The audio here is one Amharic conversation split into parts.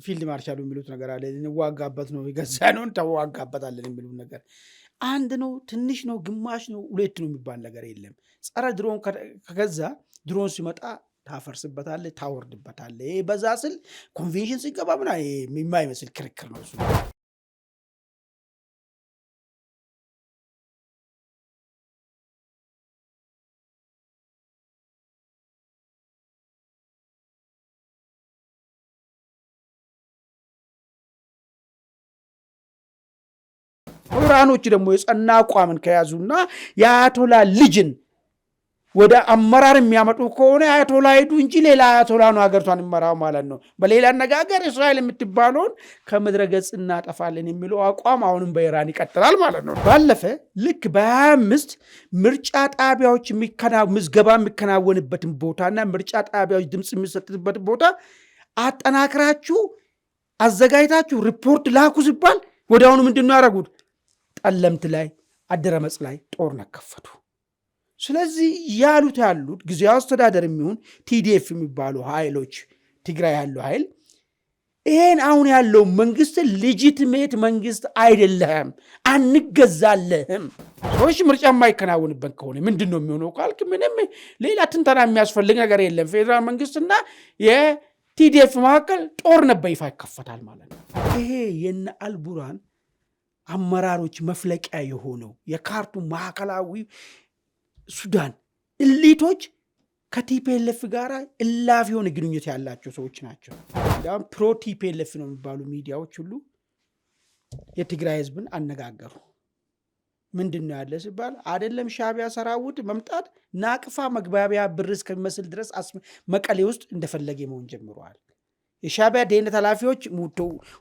ፊልድ ማርሻሉ የሚሉት ነገር አለ። እንዋጋበት ነው የገዛ ነው እንተዋጋበታለን የሚሉት ነገር አንድ ነው፣ ትንሽ ነው፣ ግማሽ ነው፣ ሁለት ነው የሚባል ነገር የለም። ጸረ ድሮን ከገዛ ድሮን ሲመጣ ታፈርስበታለህ፣ ታወርድበታለህ። ይሄ በዛ ስል ኮንቬንሽን ሲገባ ምና የማይመስል ክርክር ነው እሱ። ኢራኖች ደግሞ የጸና አቋምን ከያዙና የአያቶላ ልጅን ወደ አመራር የሚያመጡ ከሆነ አያቶላ ሄዱ እንጂ ሌላ አያቶላ ነው ሀገሪቷን ይመራው ማለት ነው። በሌላ አነጋገር እስራኤል የምትባለውን ከምድረ ገጽ እናጠፋለን የሚለው አቋም አሁንም በኢራን ይቀጥላል ማለት ነው። ባለፈ ልክ በ25 ምርጫ ጣቢያዎች ምዝገባ የሚከናወንበትን ቦታና ምርጫ ጣቢያዎች ድምፅ የሚሰጥበትን ቦታ አጠናክራችሁ አዘጋጅታችሁ ሪፖርት ላኩ ሲባል ወዲያውኑ ምንድን ነው ያደረጉት? ጠለምት ላይ አደረመጽ ላይ ጦርነት ከፈቱ። ስለዚህ ያሉት ጊዜያዊ አስተዳደር የሚሆን ቲዲኤፍ የሚባሉ ኃይሎች ትግራይ ያለው ኃይል ይሄን አሁን ያለው መንግስት ሌጂቲሜት መንግስት አይደለም፣ አንገዛለህም። ሰዎች ምርጫ የማይከናወንበት ከሆነ ምንድን ነው የሚሆነው ካልክ ምንም ሌላ ትንተና የሚያስፈልግ ነገር የለም። ፌዴራል መንግስትና የቲዲኤፍ መካከል ጦርነት በይፋ ይከፈታል ማለት ነው። ይሄ የነ አልቡራን አመራሮች መፍለቂያ የሆነው የካርቱም ማዕከላዊ ሱዳን እሊቶች ከቲፒኤልኤፍ ጋር እላፊ የሆነ ግንኙነት ያላቸው ሰዎች ናቸው። እንዲሁም ፕሮ ቲፒኤልኤፍ ነው የሚባሉ ሚዲያዎች ሁሉ የትግራይ ህዝብን አነጋገሩ። ምንድን ነው ያለ ሲባል አይደለም ሻዕቢያ ሰራዊት መምጣት ናቅፋ መግባቢያ ብር እስከሚመስል ድረስ መቀሌ ውስጥ እንደፈለገ መሆን ጀምረዋል። የሻዕቢያ ደህንነት ኃላፊዎች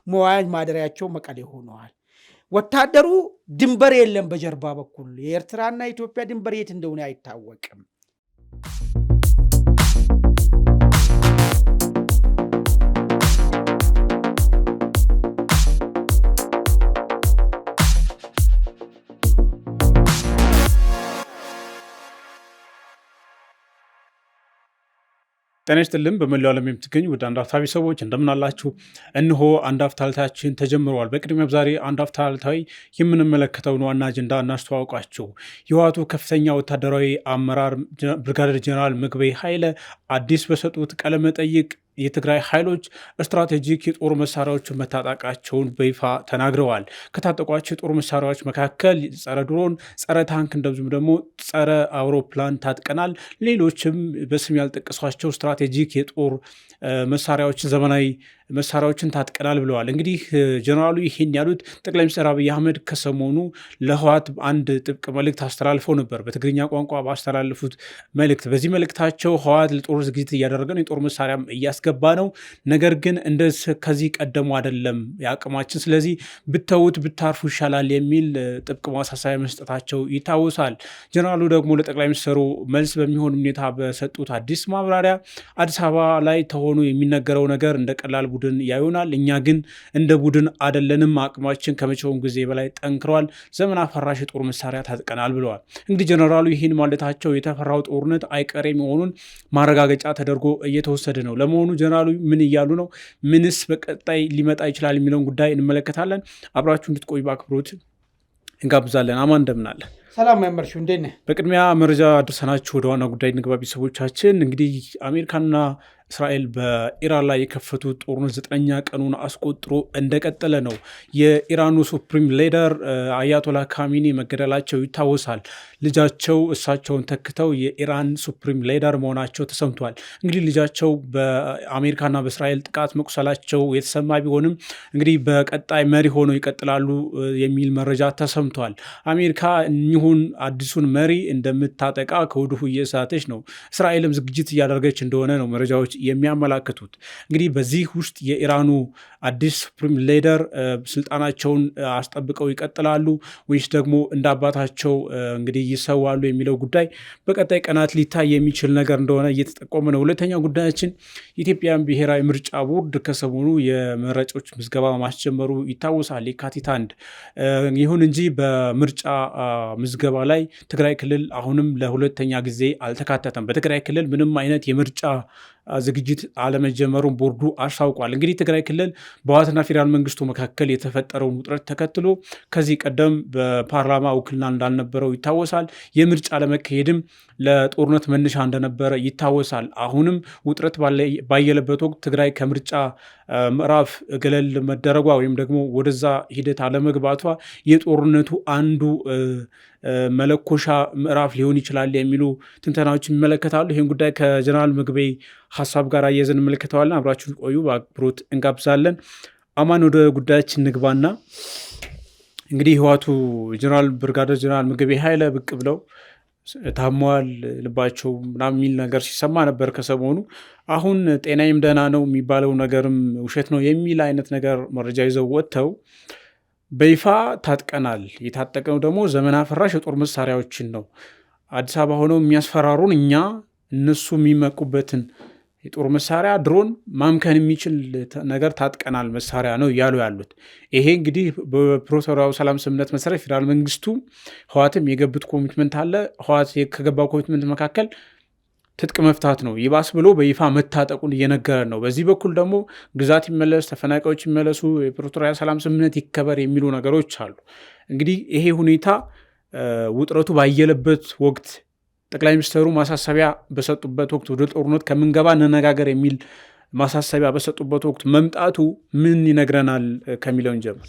መዋያ ማደሪያቸው መቀሌ ሆነዋል። ወታደሩ ድንበር የለም በጀርባ በኩል። የኤርትራና የኢትዮጵያ ድንበር የት እንደሆነ አይታወቅም። ጤና ይስጥልን። በመላው ዓለም የምትገኙ ወደ አንድ አፍታ ቤተሰቦች እንደምን አላችሁ? እነሆ አንድ አፍታ ዕለታችን ተጀምረዋል። በቅድሚያ ዛሬ አንድ አፍታ ዕለታዊ የምንመለከተውን ዋና አጀንዳ እናስተዋውቃችሁ። የህወሓቱ ከፍተኛ ወታደራዊ አመራር ብርጋዴር ጀነራል ምግበይ ኃይለ አዲስ በሰጡት ቃለ መጠይቅ የትግራይ ኃይሎች ስትራቴጂክ የጦር መሳሪያዎችን መታጠቃቸውን በይፋ ተናግረዋል። ከታጠቋቸው የጦር መሳሪያዎች መካከል ጸረ ድሮን፣ ጸረ ታንክ እንደዚሁም ደግሞ ጸረ አውሮፕላን ታጥቀናል፣ ሌሎችም በስም ያልጠቀሷቸው ስትራቴጂክ የጦር መሳሪያዎችን ዘመናዊ መሳሪያዎችን ታጥቀናል ብለዋል። እንግዲህ ጀነራሉ ይህን ያሉት ጠቅላይ ሚኒስትር አብይ አህመድ ከሰሞኑ ለህወሓት አንድ ጥብቅ መልእክት አስተላልፈው ነበር። በትግርኛ ቋንቋ ባስተላለፉት መልእክት በዚህ መልእክታቸው ህወሓት ለጦር ዝግጅት እያደረገ ነው፣ የጦር መሳሪያም እያስገባ ነው፣ ነገር ግን እንደ ከዚህ ቀደሙ አይደለም የአቅማችን፣ ስለዚህ ብተውት ብታርፉ ይሻላል የሚል ጥብቅ ማሳሰቢያ መስጠታቸው ይታወሳል። ጀነራሉ ደግሞ ለጠቅላይ ሚኒስትሩ መልስ በሚሆን ሁኔታ በሰጡት አዲስ ማብራሪያ አዲስ አበባ ላይ ተሆኑ የሚነገረው ነገር እንደ ቀላል ቡድን ያዩናል፣ እኛ ግን እንደ ቡድን አይደለንም፣ አቅማችን ከመቼውም ጊዜ በላይ ጠንክሯል፣ ዘመን አፈራሽ የጦር መሳሪያ ታጥቀናል ብለዋል። እንግዲህ ጀነራሉ ይህን ማለታቸው የተፈራው ጦርነት አይቀሬ መሆኑን ማረጋገጫ ተደርጎ እየተወሰደ ነው። ለመሆኑ ጀነራሉ ምን እያሉ ነው? ምንስ በቀጣይ ሊመጣ ይችላል የሚለውን ጉዳይ እንመለከታለን። አብራችሁ እንድትቆዩ በአክብሮት እንጋብዛለን። አማን እንደምናለ ሰላም ያመርሹ እንዴት ነህ? በቅድሚያ መረጃ አድርሰናችሁ ወደ ዋና ጉዳይ እንግባ ቤተሰቦቻችን። እንግዲህ አሜሪካና እስራኤል በኢራን ላይ የከፈቱት ጦርነት 9ኛ ቀኑን አስቆጥሮ እንደቀጠለ ነው። የኢራኑ ሱፕሪም ሊደር አያቶላ ካሚኒ መገደላቸው ይታወሳል። ልጃቸው እሳቸውን ተክተው የኢራን ሱፕሪም ሊደር መሆናቸው ተሰምቷል። እንግዲህ ልጃቸው በአሜሪካና በእስራኤል ጥቃት መቁሰላቸው የተሰማ ቢሆንም እንግዲህ በቀጣይ መሪ ሆነው ይቀጥላሉ የሚል መረጃ ተሰምቷል። አሜሪካ እኚሁን አዲሱን መሪ እንደምታጠቃ ከወዲሁ እየሳተች ነው። እስራኤልም ዝግጅት እያደረገች እንደሆነ ነው መረጃዎች የሚያመላክቱት። እንግዲህ በዚህ ውስጥ የኢራኑ አዲስ ሱፕሪም ሊደር ስልጣናቸውን አስጠብቀው ይቀጥላሉ ወይስ ደግሞ እንደ አባታቸው እንግዲህ ይሰዋሉ የሚለው ጉዳይ በቀጣይ ቀናት ሊታይ የሚችል ነገር እንደሆነ እየተጠቆመ ነው። ሁለተኛው ጉዳያችን የኢትዮጵያን ብሔራዊ ምርጫ ቦርድ ከሰሞኑ የመራጮች ምዝገባ ማስጀመሩ ይታወሳል፣ የካቲት 1። ይሁን እንጂ በምርጫ ምዝገባ ላይ ትግራይ ክልል አሁንም ለሁለተኛ ጊዜ አልተካተተም። በትግራይ ክልል ምንም አይነት የምርጫ ዝግጅት አለመጀመሩን ቦርዱ አስታውቋል። እንግዲህ ትግራይ ክልል በህወሓትና ፌዴራል መንግስቱ መካከል የተፈጠረውን ውጥረት ተከትሎ ከዚህ ቀደም በፓርላማ ውክልና እንዳልነበረው ይታወሳል። የምርጫ ለመካሄድም ለጦርነት መነሻ እንደነበረ ይታወሳል። አሁንም ውጥረት ባየለበት ወቅት ትግራይ ከምርጫ ምዕራፍ ገለል መደረጓ ወይም ደግሞ ወደዛ ሂደት አለመግባቷ የጦርነቱ አንዱ መለኮሻ ምዕራፍ ሊሆን ይችላል የሚሉ ትንተናዎች ይመለከታሉ። ይህን ጉዳይ ከጀነራል ምግቤ ሀሳብ ጋር አያይዘን እንመለከተዋለን። አብራችሁን ቆዩ በአክብሮት እንጋብዛለን። አማን ወደ ጉዳያችን ንግባና እንግዲህ ህወሓቱ ብርጋዴር ጀነራል ምግቤ ኃይለ ብቅ ብለው ታሟል ልባቸው ምናምን የሚል ነገር ሲሰማ ነበር ከሰሞኑ። አሁን ጤናዬም ደህና ነው የሚባለው ነገርም ውሸት ነው የሚል አይነት ነገር መረጃ ይዘው ወጥተው በይፋ ታጥቀናል፣ የታጠቀው ደግሞ ዘመን አፈራሽ የጦር መሳሪያዎችን ነው፣ አዲስ አበባ ሆነው የሚያስፈራሩን እኛ እነሱ የሚመቁበትን የጦር መሳሪያ ድሮን ማምከን የሚችል ነገር ታጥቀናል መሳሪያ ነው እያሉ ያሉት። ይሄ እንግዲህ በፕሪቶሪያው ሰላም ስምምነት መሰረት ፌዴራል መንግስቱ ህወሓትም የገቡት ኮሚትመንት አለ። ህወሓት ከገባው ኮሚትመንት መካከል ትጥቅ መፍታት ነው። ይባስ ብሎ በይፋ መታጠቁን እየነገረን ነው። በዚህ በኩል ደግሞ ግዛት ይመለስ፣ ተፈናቃዮች ይመለሱ፣ የፕሪቶሪያ ሰላም ስምምነት ይከበር የሚሉ ነገሮች አሉ። እንግዲህ ይሄ ሁኔታ ውጥረቱ ባየለበት ወቅት ጠቅላይ ሚኒስትሩ ማሳሰቢያ በሰጡበት ወቅት ወደ ጦርነት ከምንገባ እንነጋገር የሚል ማሳሰቢያ በሰጡበት ወቅት መምጣቱ ምን ይነግረናል ከሚለውን ጀምር።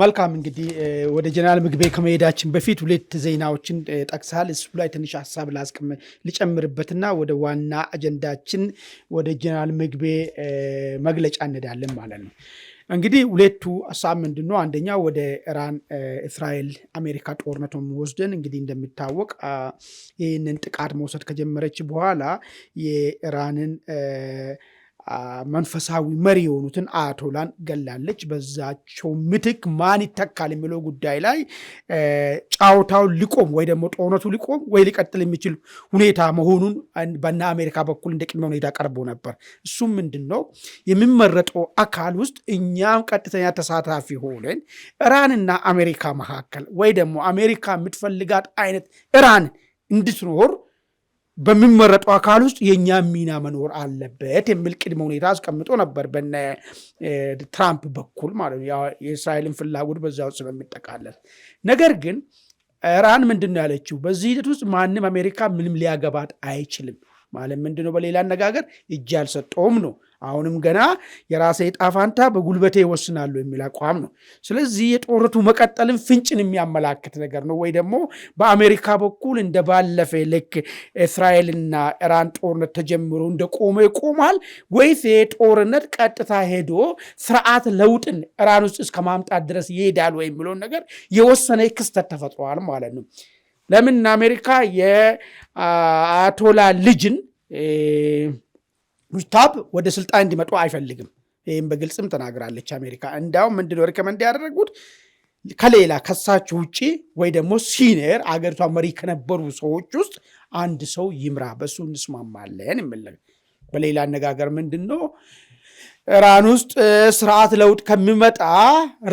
መልካም እንግዲህ ወደ ጀነራል ምግቤ ከመሄዳችን በፊት ሁለት ዜናዎችን ጠቅሳል። እሱ ላይ ትንሽ ሀሳብ ልጨምርበትና ወደ ዋና አጀንዳችን ወደ ጀነራል ምግቤ መግለጫ እንሄዳለን ማለት ነው። እንግዲህ ሁለቱ ሀሳብ ምንድን ነው? አንደኛ ወደ ኢራን እስራኤል አሜሪካ ጦርነት ወስደን እንግዲህ እንደሚታወቅ ይህንን ጥቃት መውሰድ ከጀመረች በኋላ የኢራንን መንፈሳዊ መሪ የሆኑትን አያቶላን ገላለች። በዛቸው ምትክ ማን ይተካል የሚለው ጉዳይ ላይ ጫውታው ሊቆም ወይ ደግሞ ጦርነቱ ሊቆም ወይ ሊቀጥል የሚችል ሁኔታ መሆኑን በና አሜሪካ በኩል እንደ ቅድመ ሁኔታ ቀርቦ ነበር። እሱም ምንድን ነው? የሚመረጠው አካል ውስጥ እኛም ቀጥተኛ ተሳታፊ ሆነን ኢራንና አሜሪካ መካከል ወይ ደግሞ አሜሪካ የምትፈልጋት አይነት ኢራን እንድትኖር በሚመረጠው አካል ውስጥ የኛ ሚና መኖር አለበት የሚል ቅድመ ሁኔታ አስቀምጦ ነበር በነ ትራምፕ በኩል ማለት ነው። የእስራኤልን ፍላጎት በዛ ውስጥ በሚጠቃለል ነገር ግን ኢራን ምንድነው ያለችው? በዚህ ሂደት ውስጥ ማንም አሜሪካ ምንም ሊያገባት አይችልም ማለት ምንድነው? በሌላ አነጋገር እጅ አልሰጠውም ነው። አሁንም ገና የራሴ ዕጣ ፈንታ በጉልበቴ ይወስናሉ የሚል አቋም ነው። ስለዚህ የጦርነቱ መቀጠልን ፍንጭን የሚያመላክት ነገር ነው። ወይ ደግሞ በአሜሪካ በኩል እንደባለፈ ልክ እስራኤልና ኢራን ጦርነት ተጀምሮ እንደቆመ ይቆማል ወይስ የጦርነት ቀጥታ ሄዶ ስርዓት ለውጥን ኢራን ውስጥ እስከ ማምጣት ድረስ ይሄዳል ወይ የሚለውን ነገር የወሰነ ክስተት ተፈጥሯል ማለት ነው። ለምን አሜሪካ የአያቶላ ልጅን ሙጅታብ ወደ ስልጣን እንዲመጡ አይፈልግም። ይህም በግልጽም ተናግራለች አሜሪካ። እንዳውም ምንድነው ሪከመንድ ያደረጉት? ከሌላ ከሳቸው ውጭ ወይ ደግሞ ሲኒየር አገሪቷ መሪ ከነበሩ ሰዎች ውስጥ አንድ ሰው ይምራ፣ በሱ እንስማማለን የሚል። በሌላ አነጋገር ምንድነው ኢራን ውስጥ ስርዓት ለውጥ ከሚመጣ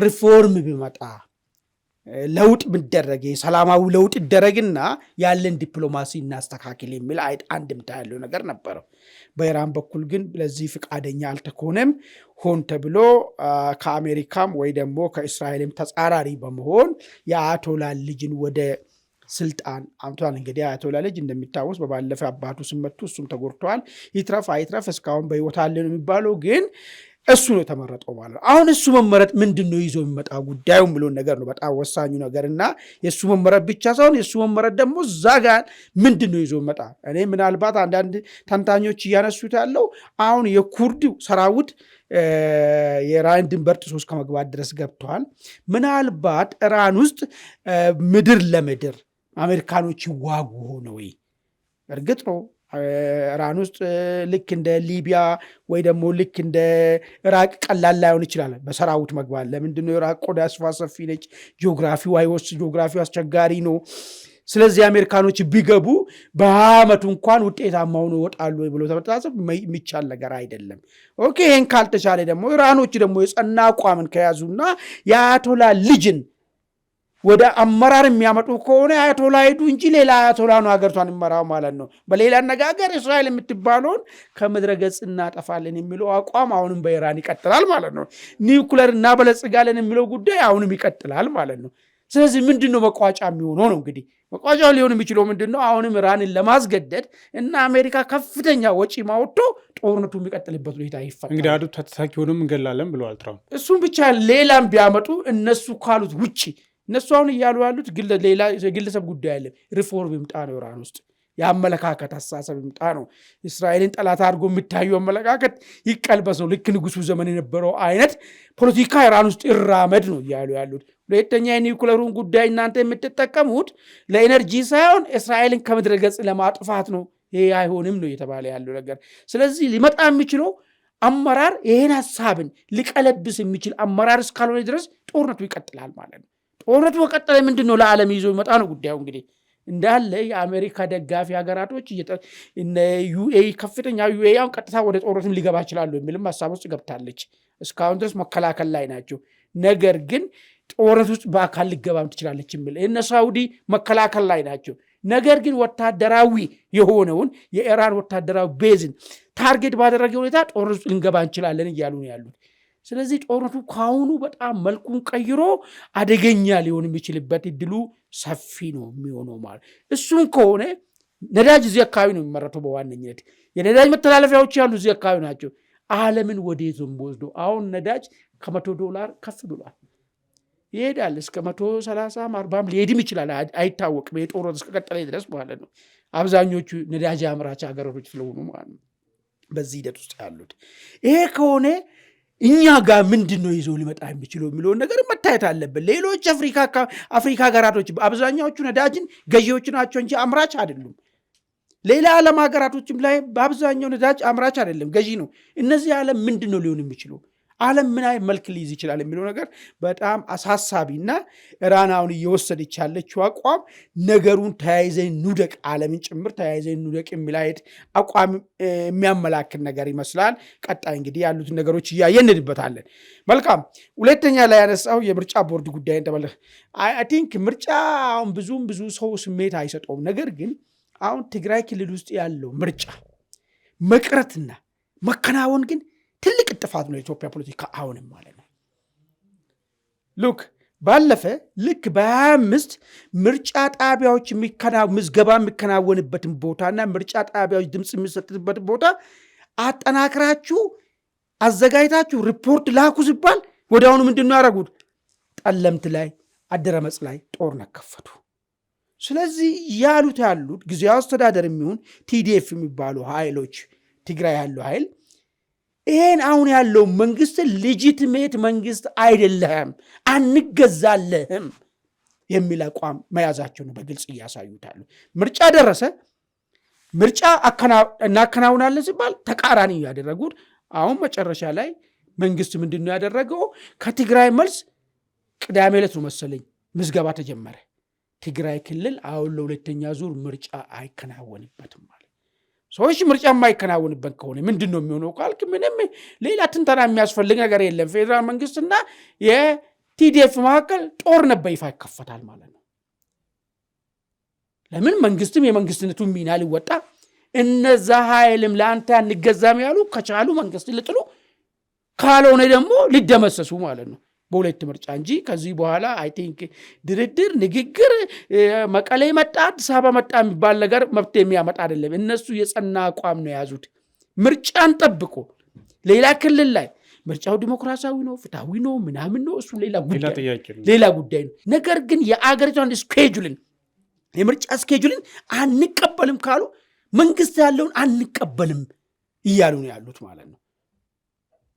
ሪፎርም ቢመጣ ለውጥ ብደረግ ሰላማዊ ለውጥ ይደረግና ያለን ዲፕሎማሲ እናስተካክል የሚል አንድምታ ያለው ነገር ነበረው። በኢራን በኩል ግን ለዚህ ፍቃደኛ አልተኮነም። ሆን ተብሎ ከአሜሪካም ወይ ደግሞ ከእስራኤልም ተጻራሪ በመሆን የአያቶላ ልጅን ወደ ስልጣን አምቷል። እንግዲህ አያቶላ ልጅ እንደሚታወስ በባለፈ አባቱ ሲመቱ እሱም ተጎድተዋል። ይትረፍ አይትረፍ እስካሁን በሕይወት አለ ነው የሚባለው፣ ግን እሱ ነው የተመረጠው ማለት ነው። አሁን እሱ መመረጥ ምንድን ነው ይዞ የሚመጣ ጉዳዩ ብሎን ነገር ነው በጣም ወሳኙ ነገር እና የእሱ መመረጥ ብቻ ሳይሆን የእሱ መመረጥ ደግሞ እዛ ጋር ምንድን ነው ይዞ የሚመጣ። እኔ ምናልባት አንዳንድ ተንታኞች እያነሱት ያለው አሁን የኩርድ ሰራዊት የኢራን ድንበር ጥሶ እስከ መግባት ድረስ ገብተዋል። ምናልባት ኢራን ውስጥ ምድር ለምድር አሜሪካኖች ይዋጉ ሆነ ወይ? እርግጥ ነው ኢራን ውስጥ ልክ እንደ ሊቢያ ወይ ደግሞ ልክ እንደ ኢራቅ ቀላል ላይሆን ይችላል በሰራዊት መግባት። ለምንድነው? ኢራቅ ቆዳ ስፋት ሰፊ ነች፣ ጂኦግራፊው አስቸጋሪ ነው። ስለዚህ አሜሪካኖች ቢገቡ በአመቱ እንኳን ውጤታማ ሆነው ይወጣሉ ብሎ ተመጣጣፍ የሚቻል ነገር አይደለም። ኦኬ፣ ይሄን ካልተቻለ ደግሞ ኢራኖች ደግሞ የጸና አቋምን ከያዙና የአያቶላ ልጅን ወደ አመራር የሚያመጡ ከሆነ አያቶላ ሄዱ እንጂ ሌላ አያቶላ ነው ሀገሪቷን ይመራው ማለት ነው። በሌላ አነጋገር እስራኤል የምትባለውን ከምድረ ገጽ እናጠፋለን የሚለው አቋም አሁንም በኢራን ይቀጥላል ማለት ነው። ኒውክለር እናበለጽጋለን የሚለው ጉዳይ አሁንም ይቀጥላል ማለት ነው። ስለዚህ ምንድን ነው መቋጫ የሚሆነው ነው? እንግዲህ መቋጫው ሊሆን የሚችለው ምንድን ነው? አሁንም ኢራንን ለማስገደድ እና አሜሪካ ከፍተኛ ወጪ ማወጥቶ ጦርነቱ የሚቀጥልበት ሁኔታ ይፈጠራል። እንግዲህ አዱ ተተኪውንም እንገላለን ብለዋል ትራምፕ። እሱም ብቻ ሌላም ቢያመጡ እነሱ ካሉት ውጪ እነሱ አሁን እያሉ ያሉት የግለሰብ ጉዳይ አለ። ሪፎርም ይምጣ ነው ኢራን ውስጥ የአመለካከት አስተሳሰብ ይምጣ ነው። እስራኤልን ጠላት አድርጎ የሚታዩ አመለካከት ይቀልበሰው። ልክ ንጉሱ ዘመን የነበረው አይነት ፖለቲካ ኢራን ውስጥ ይራመድ ነው እያሉ ያሉት። ሁለተኛ የኒውክለሩን ጉዳይ እናንተ የምትጠቀሙት ለኤነርጂ ሳይሆን እስራኤልን ከምድረ ገጽ ለማጥፋት ነው። ይሄ አይሆንም ነው እየተባለ ያለው ነገር። ስለዚህ ሊመጣ የሚችለው አመራር ይሄን ሀሳብን ሊቀለብስ የሚችል አመራር እስካልሆነ ድረስ ጦርነቱ ይቀጥላል ማለት ነው። ጦርነቱ ከቀጠለ ምንድን ነው ለዓለም ይዞ ይመጣ ነው ጉዳዩ። እንግዲህ እንዳለ የአሜሪካ ደጋፊ ሀገራቶች ዩኤኢ ከፍተኛ ዩኤኢ አሁን ቀጥታ ወደ ጦርነትም ሊገባ ይችላሉ የሚልም ሀሳብ ውስጥ ገብታለች። እስካሁን ድረስ መከላከል ላይ ናቸው። ነገር ግን ጦርነት ውስጥ በአካል ሊገባም ትችላለች የሚል እነ ሳውዲ መከላከል ላይ ናቸው። ነገር ግን ወታደራዊ የሆነውን የኢራን ወታደራዊ ቤዝን ታርጌት ባደረገ ሁኔታ ጦርነት ውስጥ ልንገባ እንችላለን እያሉ ነው ያሉት። ስለዚህ ጦርነቱ ከአሁኑ በጣም መልኩን ቀይሮ አደገኛ ሊሆን የሚችልበት እድሉ ሰፊ ነው የሚሆነው ማለት። እሱም ከሆነ ነዳጅ እዚህ አካባቢ ነው የሚመረተው በዋነኝነት የነዳጅ መተላለፊያዎች ያሉ እዚህ አካባቢ ናቸው። ዓለምን ወዴት ነው የሚወስደው? አሁን ነዳጅ $100 ከፍ ብሏል። ይሄዳል እስከ 130 40 ሊሄድም ይችላል፣ አይታወቅም። የጦርነት እስከቀጠለ ድረስ ማለት ነው። አብዛኞቹ ነዳጅ አምራች ሀገሮች ስለሆኑ ማለት ነው በዚህ ሂደት ውስጥ ያሉት። ይሄ ከሆነ እኛ ጋር ምንድን ነው ይዘው ሊመጣ የሚችለው የሚለውን ነገር መታየት አለብን። ሌሎች አፍሪካ ሀገራቶች አብዛኛዎቹ ነዳጅን ገዢዎች ናቸው እንጂ አምራች አይደሉም። ሌላ ዓለም ሀገራቶችም ላይ በአብዛኛው ነዳጅ አምራች አይደለም፣ ገዢ ነው። እነዚህ ዓለም ምንድን ነው ሊሆን የሚችለው? ዓለም ምን አይነት መልክ ሊይዝ ይችላል የሚለው ነገር በጣም አሳሳቢና ኢራን አሁን እየወሰደች ያለችው አቋም ነገሩን ተያይዘን ኑደቅ፣ ዓለምን ጭምር ተያይዘን ኑደቅ የሚል አይነት አቋም የሚያመላክት ነገር ይመስላል። ቀጣይ እንግዲህ ያሉትን ነገሮች እያየን እንሄድበታለን። መልካም። ሁለተኛ ላይ ያነሳው የምርጫ ቦርድ ጉዳይ ተመለከ። አይ ቲንክ ምርጫ አሁን ብዙ ሰው ስሜት አይሰጠውም። ነገር ግን አሁን ትግራይ ክልል ውስጥ ያለው ምርጫ መቅረትና መከናወን ግን ትልቅ ጥፋት ነው የኢትዮጵያ ፖለቲካ አሁንም ማለት ነው። ሉክ ባለፈ ልክ በ25 ምርጫ ጣቢያዎች ምዝገባ የሚከናወንበትን ቦታና ምርጫ ጣቢያዎች ድምፅ የሚሰጥበትን ቦታ አጠናክራችሁ አዘጋጅታችሁ ሪፖርት ላኩ ሲባል ወደ አሁኑ ምንድን ነው ያደረጉት? ጠለምት ላይ አደረመጽ ላይ ጦርነት ከፈቱ። ስለዚህ ያሉት ጊዜያዊ አስተዳደር የሚሆን ቲዲኤፍ የሚባሉ ኃይሎች ትግራይ ያለው ኃይል ይሄን አሁን ያለው መንግስት ሌጂቲሜት መንግስት አይደለም፣ አንገዛለህም የሚል አቋም መያዛቸው ነው በግልጽ እያሳዩታሉ። ምርጫ ደረሰ፣ ምርጫ እናከናውናለን ሲባል ተቃራኒ ያደረጉት። አሁን መጨረሻ ላይ መንግስት ምንድን ነው ያደረገው? ከትግራይ መልስ ቅዳሜ ዕለት ነው መሰለኝ ምዝገባ ተጀመረ። ትግራይ ክልል አሁን ለሁለተኛ ዙር ምርጫ አይከናወንበትም ማለት። ሰዎች ምርጫ የማይከናወንበት ከሆነ ምንድን ነው የሚሆነው ካልክ ምንም ሌላ ትንተና የሚያስፈልግ ነገር የለም። ፌዴራል መንግስትና የቲዲኤፍ መካከል ጦርነት በይፋ ይከፈታል ማለት ነው። ለምን? መንግስትም የመንግስትነቱ ሚና ሊወጣ፣ እነዛ ኃይልም ለአንተ አንገዛም ያሉ ከቻሉ መንግስት ልጥሉ፣ ካልሆነ ደግሞ ሊደመሰሱ ማለት ነው በሁለት ምርጫ እንጂ ከዚህ በኋላ አይ ቲንክ ድርድር፣ ንግግር፣ መቀሌ መጣ አዲስ አበባ መጣ የሚባል ነገር መብት የሚያመጣ አይደለም። እነሱ የጸና አቋም ነው የያዙት። ምርጫን ጠብቆ ሌላ ክልል ላይ ምርጫው ዲሞክራሲያዊ ነው ፍትሃዊ ነው ምናምን ነው፣ እሱ ሌላ ጉዳይ ነው። ነገር ግን የአገሪቷን ስኬጁልን የምርጫ ስኬጁልን አንቀበልም ካሉ መንግስት ያለውን አንቀበልም እያሉ ነው ያሉት ማለት ነው።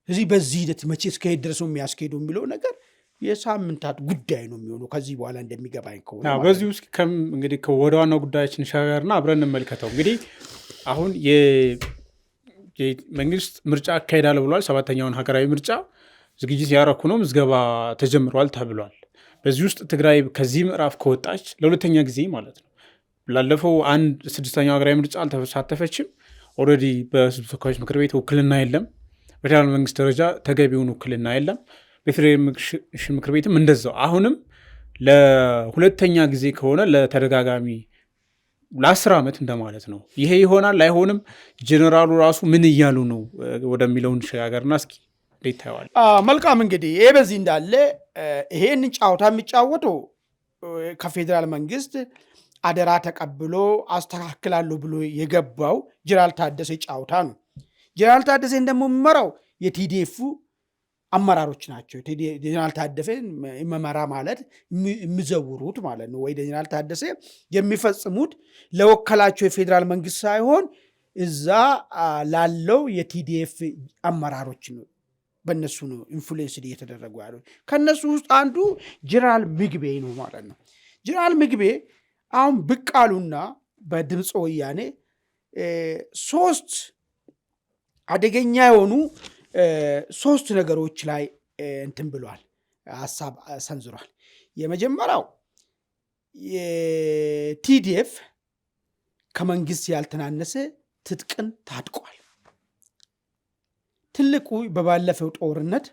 እዚህ በዚህ ሂደት መቼ እስከሄድ ድረስ ነው የሚያስኬደው የሚለው ነገር የሳምንታት ጉዳይ ነው የሚሆነው ከዚህ በኋላ እንደሚገባኝ ከሆነ። በዚህ ውስጥ እንግዲህ ወደ ዋናው ጉዳያችን ሻገርና አብረን እንመልከተው። እንግዲህ አሁን መንግስት ምርጫ አካሄዳል ብሏል። 7ኛውን ሀገራዊ ምርጫ ዝግጅት ያረኩ ነው፣ ምዝገባ ተጀምሯል ተብሏል። በዚህ ውስጥ ትግራይ ከዚህ ምዕራፍ ከወጣች ለሁለተኛ ጊዜ ማለት ነው። ላለፈው 6ኛው ሀገራዊ ምርጫ አልተሳተፈችም። ኦልሬዲ በህዝብ ተወካዮች ምክር ቤት ውክልና የለም። በፌዴራል መንግስት ደረጃ ተገቢውን ውክልና የለም። በፌዴሬሽን ምክር ቤትም እንደዛው። አሁንም ለሁለተኛ ጊዜ ከሆነ ለተደጋጋሚ ለ10 ዓመት እንደማለት ነው። ይሄ ይሆናል አይሆንም? ጀነራሉ ራሱ ምን እያሉ ነው ወደሚለው እንሸጋገርና እስኪ እንዴት ታየዋለህ? መልካም እንግዲህ ይሄ በዚህ እንዳለ ይሄን ጨዋታ የሚጫወተው ከፌዴራል መንግስት አደራ ተቀብሎ አስተካክላለሁ ብሎ የገባው ጀነራል ታደሰ ጨዋታ ነው። ጀነራል ታደሰን ደግሞ የሚመራው የቲዲኤፍ አመራሮች ናቸው። ጀነራል ታደሰ መመራ ማለት የሚዘውሩት ማለት ነው። ወይ ጀነራል ታደሰ የሚፈጽሙት ለወከላቸው የፌዴራል መንግስት ሳይሆን እዛ ላለው የቲዲኤፍ አመራሮች ነው። በእነሱ ነው ኢንፍሉዌንስ እየተደረጉ ያሉ። ከነሱ ውስጥ አንዱ ጀነራል ምግቤ ነው ማለት ነው። ጀነራል ምግቤ አሁን ብቅ አሉና በድምፀ ወያኔ 3 አደገኛ የሆኑ 3 ነገሮች ላይ እንትን ብሏል፣ ሀሳብ ሰንዝሯል። የመጀመሪያው የቲዲኤፍ ከመንግስት ያልተናነሰ ትጥቅን ታጥቋል። ትልቁ በባለፈው ጦርነት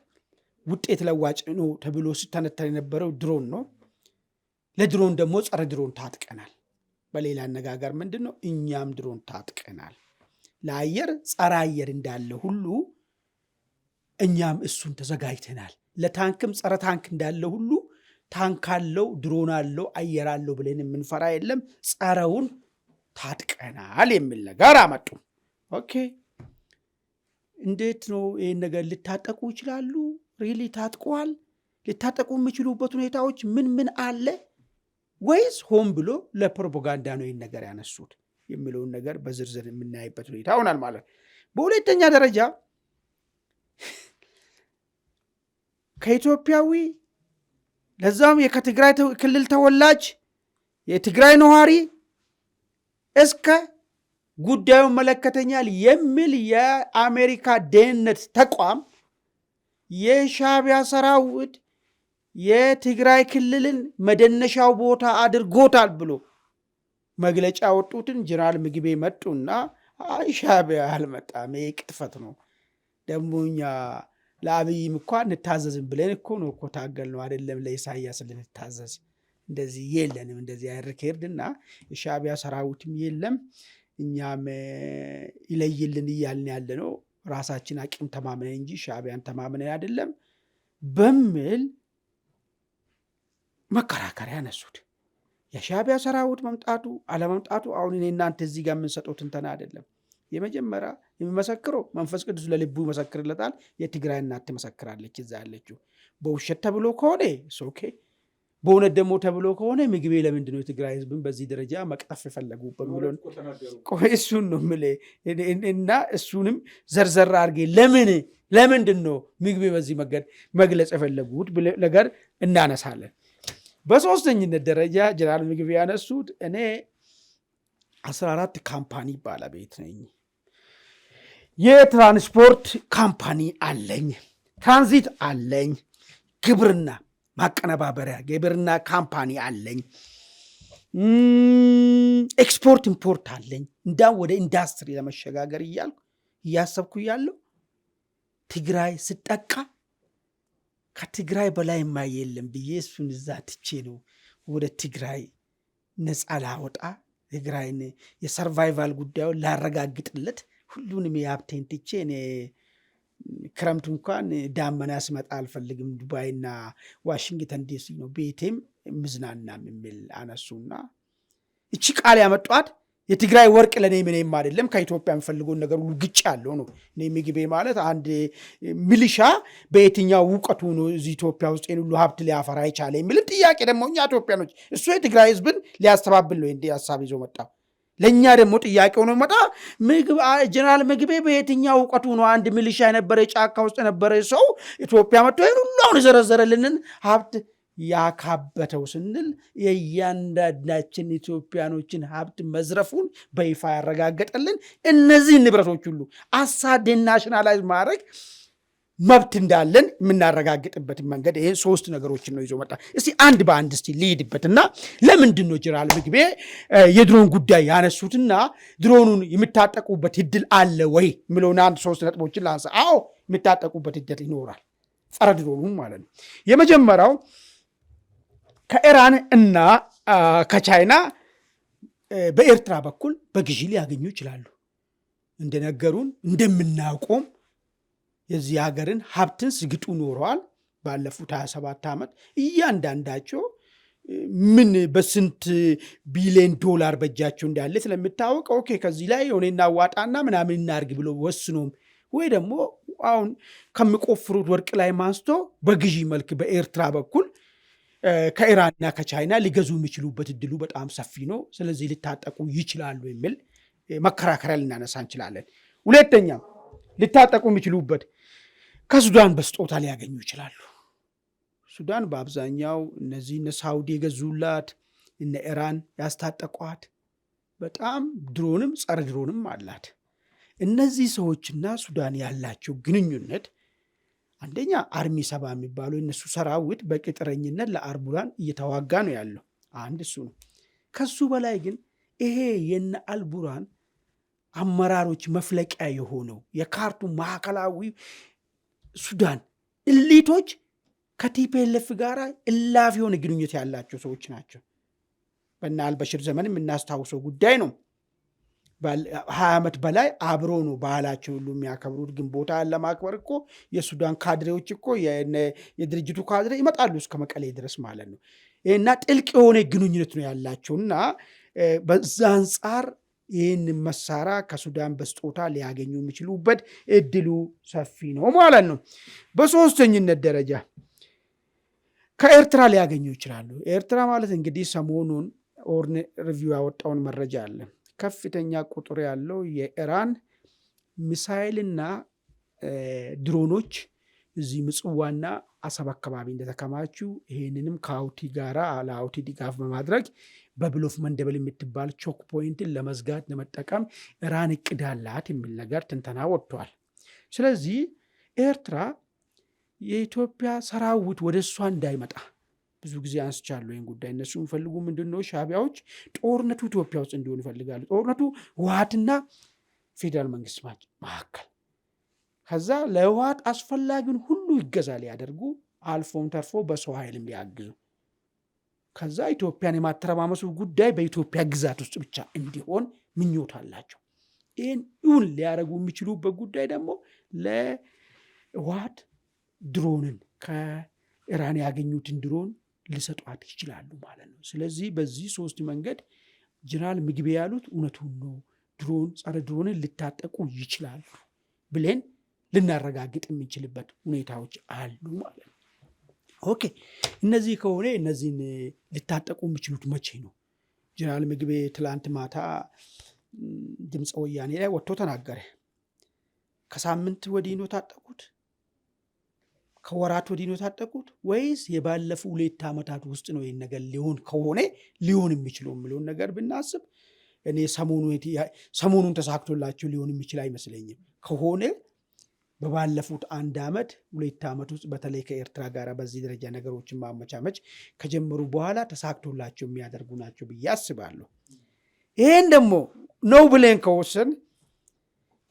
ውጤት ለዋጭ ነው ተብሎ ሲተነተን የነበረው ድሮን ነው። ለድሮን ደግሞ ጸረ ድሮን ታጥቀናል። በሌላ አነጋገር ምንድን ነው? እኛም ድሮን ታጥቀናል። ለአየር ጸረ አየር እንዳለ ሁሉ እኛም እሱን ተዘጋጅተናል። ለታንክም ጸረ ታንክ እንዳለ ሁሉ ታንክ አለው፣ ድሮን አለው፣ አየር አለው ብለን የምንፈራ የለም፣ ጸረውን ታጥቀናል የሚል ነገር አመጡ። ኦኬ፣ እንዴት ነው ይህን ነገር ሊታጠቁ ይችላሉ? ሪሊ ታጥቀዋል? ሊታጠቁ የሚችሉበት ሁኔታዎች ምን ምን አለ? ወይስ ሆን ብሎ ለፕሮፓጋንዳ ነው ይህን ነገር ያነሱት የሚለውን ነገር በዝርዝር የምናይበት ሁኔታ ሆናል ማለት። በሁለተኛ ደረጃ ከኢትዮጵያዊ ለዛም ከትግራይ ክልል ተወላጅ የትግራይ ነዋሪ እስከ ጉዳዩ መለከተኛል የሚል የአሜሪካ ደህንነት ተቋም የሻዕቢያ ሰራዊት የትግራይ ክልልን መደነሻው ቦታ አድርጎታል ብሎ መግለጫ ያወጡትን ጀነራል ምግቤ መጡና ሻዕቢያ አልመጣም፣ ይሄ ቅጥፈት ነው፣ ደግሞ እኛ ለአብይም እኮ እንታዘዝም ብለን እኮ ነው እኮ ታገል ነው አይደለም ለኢሳያስ ልንታዘዝ፣ እንደዚህ የለንም፣ እንደዚህ አይርከርድና የሻዕቢያ ሰራዊትም የለም፣ እኛም ይለይልን እያልን ያለ ነው፣ ራሳችን አቅም ተማምነን እንጂ ሻዕቢያን ተማምነን አይደለም በሚል መከራከሪያ ያነሱት። የሻዕቢያ ሰራዊት መምጣቱ አለመምጣቱ አሁን እኔ እናንተ እዚህ ጋር የምንሰጠው ትንተና አይደለም። የመጀመሪያ የሚመሰክረው መንፈስ ቅዱስ ለልቡ ይመሰክርለታል። የትግራይ እናት ትመሰክራለች እዛ ያለችው። በውሸት ተብሎ ከሆነ ኦኬ፣ በእውነት ደግሞ ተብሎ ከሆነ ምግቤ ለምንድን ነው የትግራይ ህዝብን በዚህ ደረጃ መቅጠፍ የፈለጉበት ብሎን እሱን ነው የምልህ እና እሱንም ዘርዘር አድርጌ ለምንድን ነው ምግቤ በዚህ መግለጽ የፈለጉት ነገር እናነሳለን። በሶስተኝነት ደረጃ ጀነራል ምግቤ ያነሱት እኔ 14 ካምፓኒ ባለቤት ነኝ፣ የትራንስፖርት ካምፓኒ አለኝ፣ ትራንዚት አለኝ፣ ግብርና ማቀነባበሪያ ግብርና ካምፓኒ አለኝ፣ ኤክስፖርት ኢምፖርት አለኝ። እንዳው ወደ ኢንዳስትሪ ለመሸጋገር እያሰብኩ እያለሁ ትግራይ ስጠቃ ከትግራይ በላይ የለም ብዬ እሱን እዛ ትቼ ነው ወደ ትግራይ ነፃ ላወጣ ትግራይን የሰርቫይቫል ጉዳዩን ላረጋግጥለት ሁሉንም የሀብቴን ትቼ እኔ ክረምቱ እንኳን ዳመና ስመጣ አልፈልግም፣ ዱባይና ዋሽንግተን ዲሲ ነው ቤቴም ምዝናናም የሚል አነሱና እቺ ቃል ያመጧት የትግራይ ወርቅ ለእኔ ምንም አይደለም፣ ከኢትዮጵያ የሚፈልገውን ነገር ሁሉ ግጭ ያለው ነው። እኔ ምግቤ ማለት አንድ ሚሊሻ በየትኛው እውቀቱ ነው እዚህ ኢትዮጵያ ውስጥ ሁሉ ሀብት ሊያፈራ ይቻለ የሚልን ጥያቄ ደግሞ እኛ ኢትዮጵያኖች እሱ የትግራይ ህዝብን ሊያስተባብል ነው እንዲህ ሀሳብ ይዞ መጣ። ለእኛ ደግሞ ጥያቄው ነው መጣ ጀነራል ምግቤ በየትኛው እውቀቱ ነው አንድ ሚሊሻ የነበረ ጫካ ውስጥ የነበረ ሰው ኢትዮጵያ መጥቶ ይህን ሁሉ አሁን የዘረዘረልንን ሀብት ያካበተው ስንል የእያንዳንዳችን ኢትዮጵያኖችን ሀብት መዝረፉን በይፋ ያረጋገጠልን እነዚህ ንብረቶች ሁሉ አሳደን ናሽናላይዝ ማድረግ መብት እንዳለን የምናረጋግጥበትን መንገድ ይህን 3 ነገሮችን ነው ይዞ መጣ። እስቲ አንድ በአንድ እስቲ ልሂድበትና ለምንድን ነው ጀነራል ምግቤ የድሮን ጉዳይ ያነሱትና ድሮኑን የሚታጠቁበት እድል አለ ወይ የሚለውን 3 ነጥቦችን ላንሳ። አዎ የሚታጠቁበት እድል ይኖራል፣ ጸረ ድሮኑን ማለት ነው። የመጀመሪያው ከኢራን እና ከቻይና በኤርትራ በኩል በግዢ ሊያገኙ ይችላሉ። እንደነገሩን እንደምናውቀውም የዚህ ሀገርን ሀብትን ስግጡ ኖረዋል። ባለፉት 27 ዓመት እያንዳንዳቸው ምን በስንት ቢሊዮን ዶላር በእጃቸው እንዳለ ስለሚታወቅ ኦኬ ከዚህ ላይ የሆነ እናዋጣና ምናምን እናርግ ብሎ ወስኖም ወይ ደግሞ አሁን ከሚቆፍሩት ወርቅ ላይ ማንስቶ በግዢ መልክ በኤርትራ በኩል ከኢራንና ከቻይና ሊገዙ የሚችሉበት እድሉ በጣም ሰፊ ነው። ስለዚህ ሊታጠቁ ይችላሉ የሚል መከራከሪያ ልናነሳ እንችላለን። ሁለተኛ ሊታጠቁ የሚችሉበት ከሱዳን በስጦታ ሊያገኙ ይችላሉ። ሱዳን በአብዛኛው እነዚህ እነ ሳውዲ የገዙላት እነ ኢራን ያስታጠቋት በጣም ድሮንም ጸረ ድሮንም አላት። እነዚህ ሰዎችና ሱዳን ያላቸው ግንኙነት አንደኛ አርሚ 70 የሚባለው የነሱ ሰራዊት በቅጥረኝነት ለአልቡርሃን እየተዋጋ ነው ያለው። አንድ እሱ ነው። ከሱ በላይ ግን ይሄ የነ አልቡርሃን አመራሮች መፍለቂያ የሆነው የካርቱም ማዕከላዊ ሱዳን እሊቶች ከቲፒኤልኤፍ ጋር እላፊ የሆነ ግንኙነት ያላቸው ሰዎች ናቸው። በእነ አልበሽር ዘመን የምናስታውሰው ጉዳይ ነው። 20 ዓመት በላይ አብሮ ነው ባህላቸው ሁሉ የሚያከብሩት። ግንቦት ለማክበር እኮ የሱዳን ካድሬዎች እኮ የድርጅቱ ካድሬ ይመጣሉ እስከ መቀሌ ድረስ ማለት ነው። እና ጥልቅ የሆነ ግንኙነት ነው ያላቸው እና በዛ አንጻር ይህን መሳሪያ ከሱዳን በስጦታ ሊያገኙ የሚችሉበት እድሉ ሰፊ ነው ማለት ነው። በሶስተኝነት ደረጃ ከኤርትራ ሊያገኙ ይችላሉ። ኤርትራ ማለት እንግዲህ ሰሞኑን ኦርን ሪቪው ያወጣውን መረጃ አለ። ከፍተኛ ቁጥር ያለው የኢራን ሚሳይልና ድሮኖች እዚህ ምጽዋና አሰብ አካባቢ እንደተከማቹ ይህንንም ከሀውቲ ጋራ ለሀውቲ ድጋፍ በማድረግ በብሎፍ መንደበል የምትባል ቾክ ፖይንትን ለመዝጋት ለመጠቀም ኢራን እቅድ አላት የሚል ነገር ትንተና ወጥቷል። ስለዚህ ኤርትራ የኢትዮጵያ ሰራዊት ወደ እሷ እንዳይመጣ ብዙ ጊዜ አንስቻለሁ ይህን ጉዳይ። እነሱ የሚፈልጉ ምንድነው? ሻዕቢያዎች ጦርነቱ ኢትዮጵያ ውስጥ እንዲሆን ይፈልጋሉ። ጦርነቱ ህወሓትና ፌዴራል መንግስት መካከል፣ ከዛ ለህወሓት አስፈላጊውን ሁሉ ይገዛ ሊያደርጉ አልፎም ተርፎ በሰው ኃይልም ሊያግዙ፣ ከዛ ኢትዮጵያን የማተረማመሱ ጉዳይ በኢትዮጵያ ግዛት ውስጥ ብቻ እንዲሆን ምኞት አላቸው። ይህን ይሁን ሊያደርጉ የሚችሉበት ጉዳይ ደግሞ ለህወሓት ድሮንን ከኢራን ያገኙትን ድሮን ሊሰጧት ይችላሉ ማለት ነው። ስለዚህ በዚህ 3 መንገድ ጀነራል ምግቤ ያሉት እውነቱን ነው። ድሮን ጸረ ድሮንን ሊታጠቁ ይችላሉ ብለን ልናረጋግጥ የሚችልበት ሁኔታዎች አሉ ማለት ነው። ኦኬ እነዚህ ከሆነ እነዚህን ሊታጠቁ የሚችሉት መቼ ነው? ጀነራል ምግቤ ትላንት ማታ ድምፀ ወያኔ ላይ ወጥቶ ተናገረ። ከሳምንት ወዲህ ነው ታጠቁት? ከወራት ወዲህ ነው ታጠቁት? ወይስ የባለፉ 2 ዓመታት ውስጥ ነው ይህን ነገር ሊሆን ከሆነ ሊሆን የሚችለው የሚለውን ነገር ብናስብ እኔ ሰሞኑን ተሳክቶላቸው ሊሆን የሚችል አይመስለኝም። ከሆነ በባለፉት 1 ዓመት 2 ዓመት ውስጥ በተለይ ከኤርትራ ጋር በዚህ ደረጃ ነገሮችን ማመቻመች ከጀመሩ በኋላ ተሳክቶላቸው የሚያደርጉ ናቸው ብዬ አስባለሁ። ይህን ደግሞ ነው ብለን ከወሰን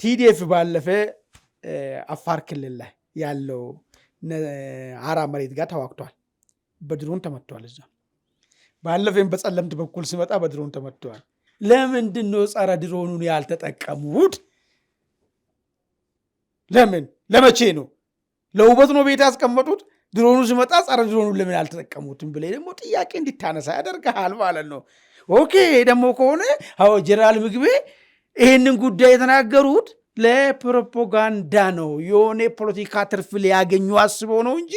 ቲዲኤፍ ባለፈ አፋር ክልል ላይ ያለው አራ መሬት ጋር ተዋግቷል። በድሮን ተመቷል። እዛ ባለፈም በጸለምት በኩል ሲመጣ በድሮን ተመቷል። ለምንድን ነው ጸረ ድሮኑን ያልተጠቀሙት? ለምን? ለመቼ ነው? ለውበት ነው ቤት ያስቀመጡት? ድሮኑ ሲመጣ ጸረ ድሮኑን ለምን ያልተጠቀሙትም ብለህ ደግሞ ጥያቄ እንዲታነሳ ያደርግሃል ማለት ነው። ኦኬ ደግሞ ከሆነ ጀነራል ምግቤ ይህንን ጉዳይ የተናገሩት ለፕሮፓጋንዳ ነው፣ የሆነ ፖለቲካ ትርፍ ሊያገኙ አስበው ነው እንጂ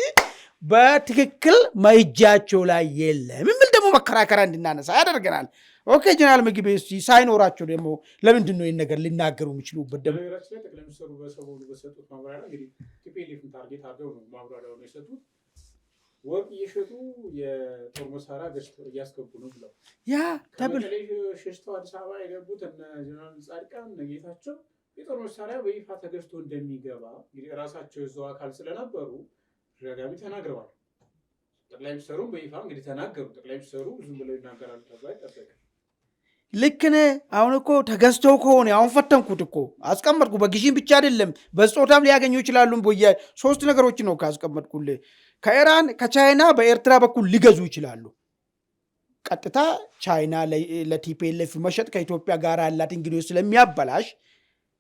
በትክክል መይጃቸው ላይ የለም የሚል ደግሞ መከራከሪያ እንድናነሳ ያደርገናል። ኦኬ ጀነራል ምግቤ ሳይኖራቸው ደግሞ ለምንድን ነው ይህን ነገር ሊናገሩ የሚችሉበት? ደግሞ ጠቅላይ ሚኒስትሩ በሰሞኑ በሰጡት ማብራሪያ እንግዲህ ቲፒኤልኤፍን ታርጌት አድርገው ነው ማብራሪያውን የሰጡት። ወርቅ እየሸጡ የጦር መሳሪያ ገዝተው እያስገቡ ነው ብለው ያ ተብል ሸሽተው አዲስ አበባ የገቡት እነ ጀነራል ጻድቃን እነ ጌታቸው የጦር መሳሪያ በይፋ ተገዝቶ እንደሚገባ እንግዲህ ራሳቸው የዛው አካል ስለነበሩ ተደጋጋሚ ተናግረዋል። ጠቅላይ ሚኒስትሩም በይፋ እንግዲህ ተናገሩ። ጠቅላይ ሚኒስትሩ ዝም ብለው ይናገራሉ ተብሎ አይጠበቅም። ልክ ነህ። አሁን እኮ ተገዝተው ከሆነ አሁን ፈተንኩት እኮ አስቀመጥኩ። በግዢም ብቻ አይደለም በስጦታም ሊያገኙ ይችላሉ። ቦየ 3 ነገሮች ነው ካስቀመጥኩልህ። ከኢራን ከቻይና በኤርትራ በኩል ሊገዙ ይችላሉ። ቀጥታ ቻይና ለቲፒኤልኤፍ መሸጥ ከኢትዮጵያ ጋር ያላትን ግንኙነት ስለሚያበላሽ